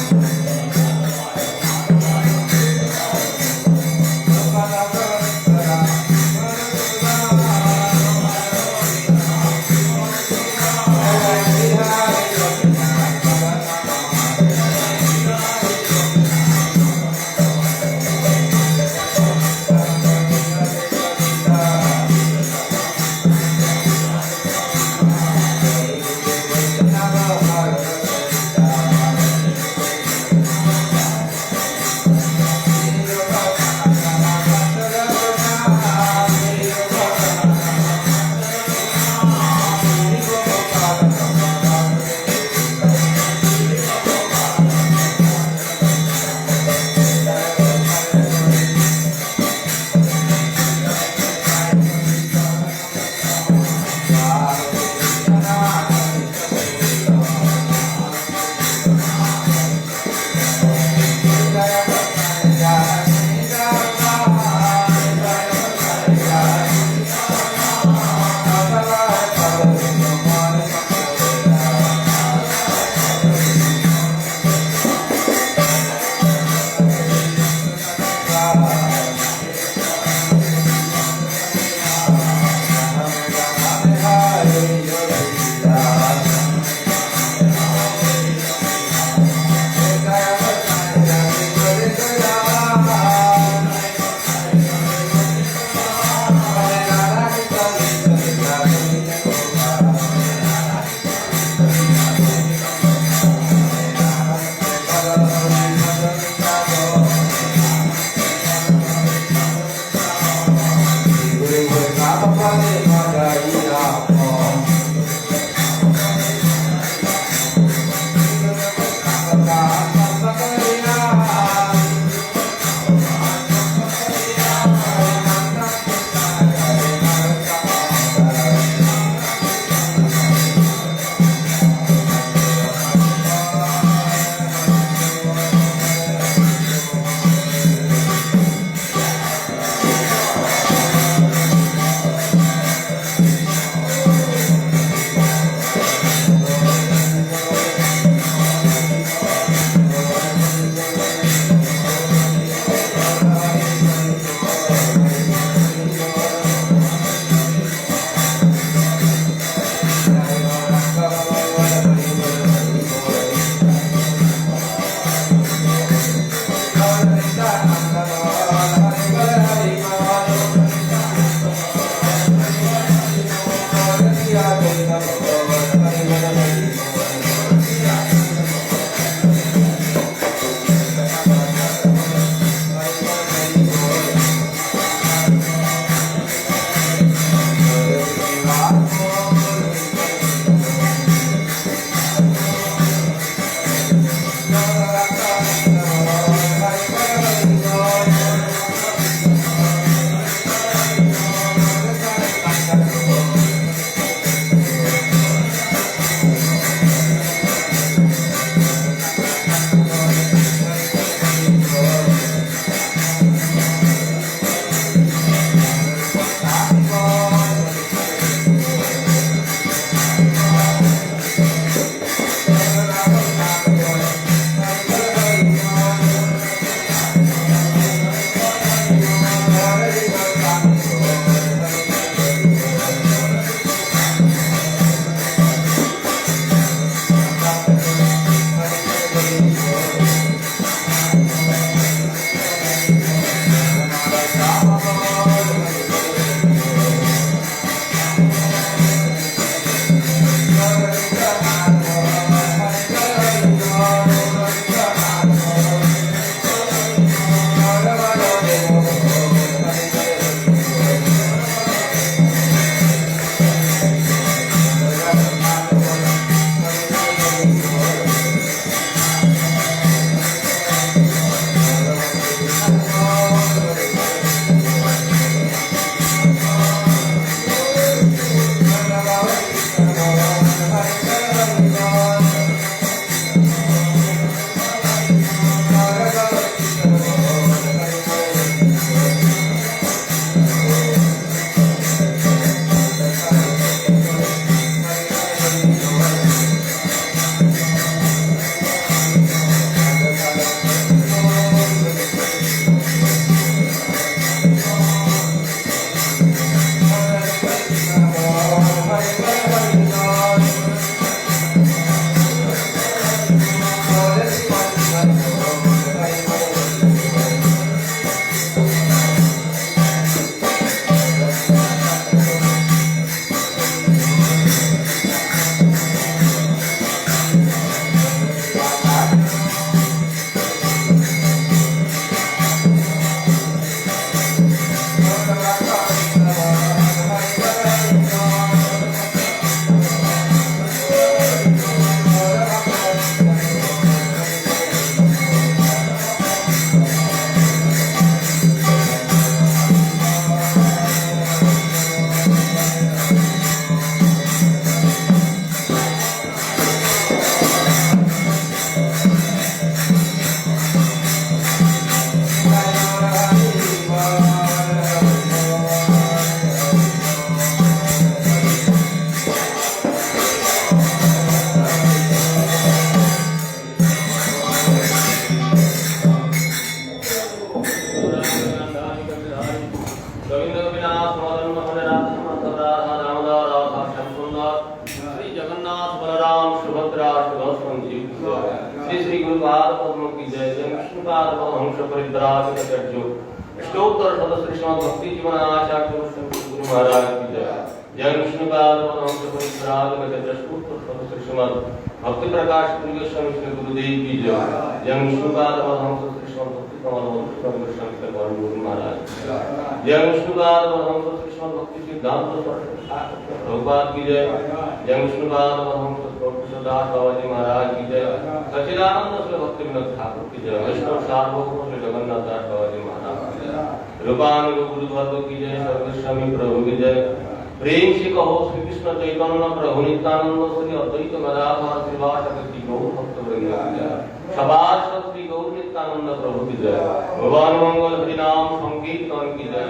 बलराम सुभद्रा सुदर्शन जी की जय। श्री श्री गुरुपाद पद्म की जय। जय विष्णुपाद परमहंस परिव्राजकाचार्य अष्टोत्तर शतश्री श्रीमद् भक्ति जीवन आचार्य गुरु महाराज की जय। जय विष्णुपाद परमहंस परिव्राजकाचार्य अष्टोत्तर शतश्री श्रीमद् भक्ति प्रकाश प्रिय स्वामी श्री गुरुदेव की जय। जय विष्णुपाद परमहंस श्री श्रीमद् भक्ति कमल स्वामी स्वामी श्री गुरु महाराज। जय विष्णुपाद परमहंस श्री श्रीमद् भक्ति सिद्धांत प्रभुपाद की जय। जय विष्णुपाद परमहंस दास बाबा जी महाराज की जय। सच्चिदानंद श्री भक्ति विनोद ठाकुर की जय। वैष्णव सार्वभौम श्री जगन्नाथ दास बाबा जी महाराज की जय। रूपानुग गुरुद्वार की जय। सर्वेश्वरी प्रभु की जय। प्रेम से कहो श्री कृष्ण चैतन्य प्रभु नित्यानंद श्री अद्वैत गदाधर श्रीवासदि गौर भक्त वृंद की जय। सभासद श्री गौर नित्यानंद प्रभु की जय। भगवान मंगल हरि नाम संकीर्तन की जय।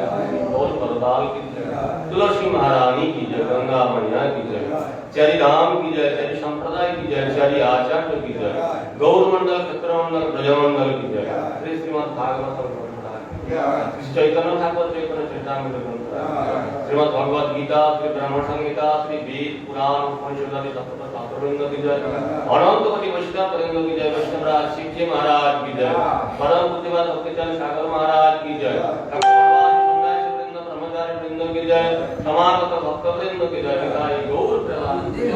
बोल परदाल की जय। तुलसी महारानी की जय। गंगा मैया की जय। चारि धाम की जय। चारि संप्रदाय की जय। चारि आचार्य की जय। गौर मंडल क्षेत्रमंडल ब्रजमंडल की जय। श्री श्रीमद् भागवत चैतन्य ठाकुर चैतन्य चैतन्य श्रीमद् भगवद गीता श्री ब्रह्म संहिता श्री वेद पुराण उपनिषद आदि तत्व शास्त्रवृंद की जय। अनंत कोटि वैष्णव वृंद की जय। वैष्णवराज शिव जी महाराज की जय। परम पूज्यपाद भक्तिचंद सागर महाराज की जय। ब्रह्मचारी वृंद की जय। समागत भक्त वृंद की जय। निताई गौर प्रहलाद जय।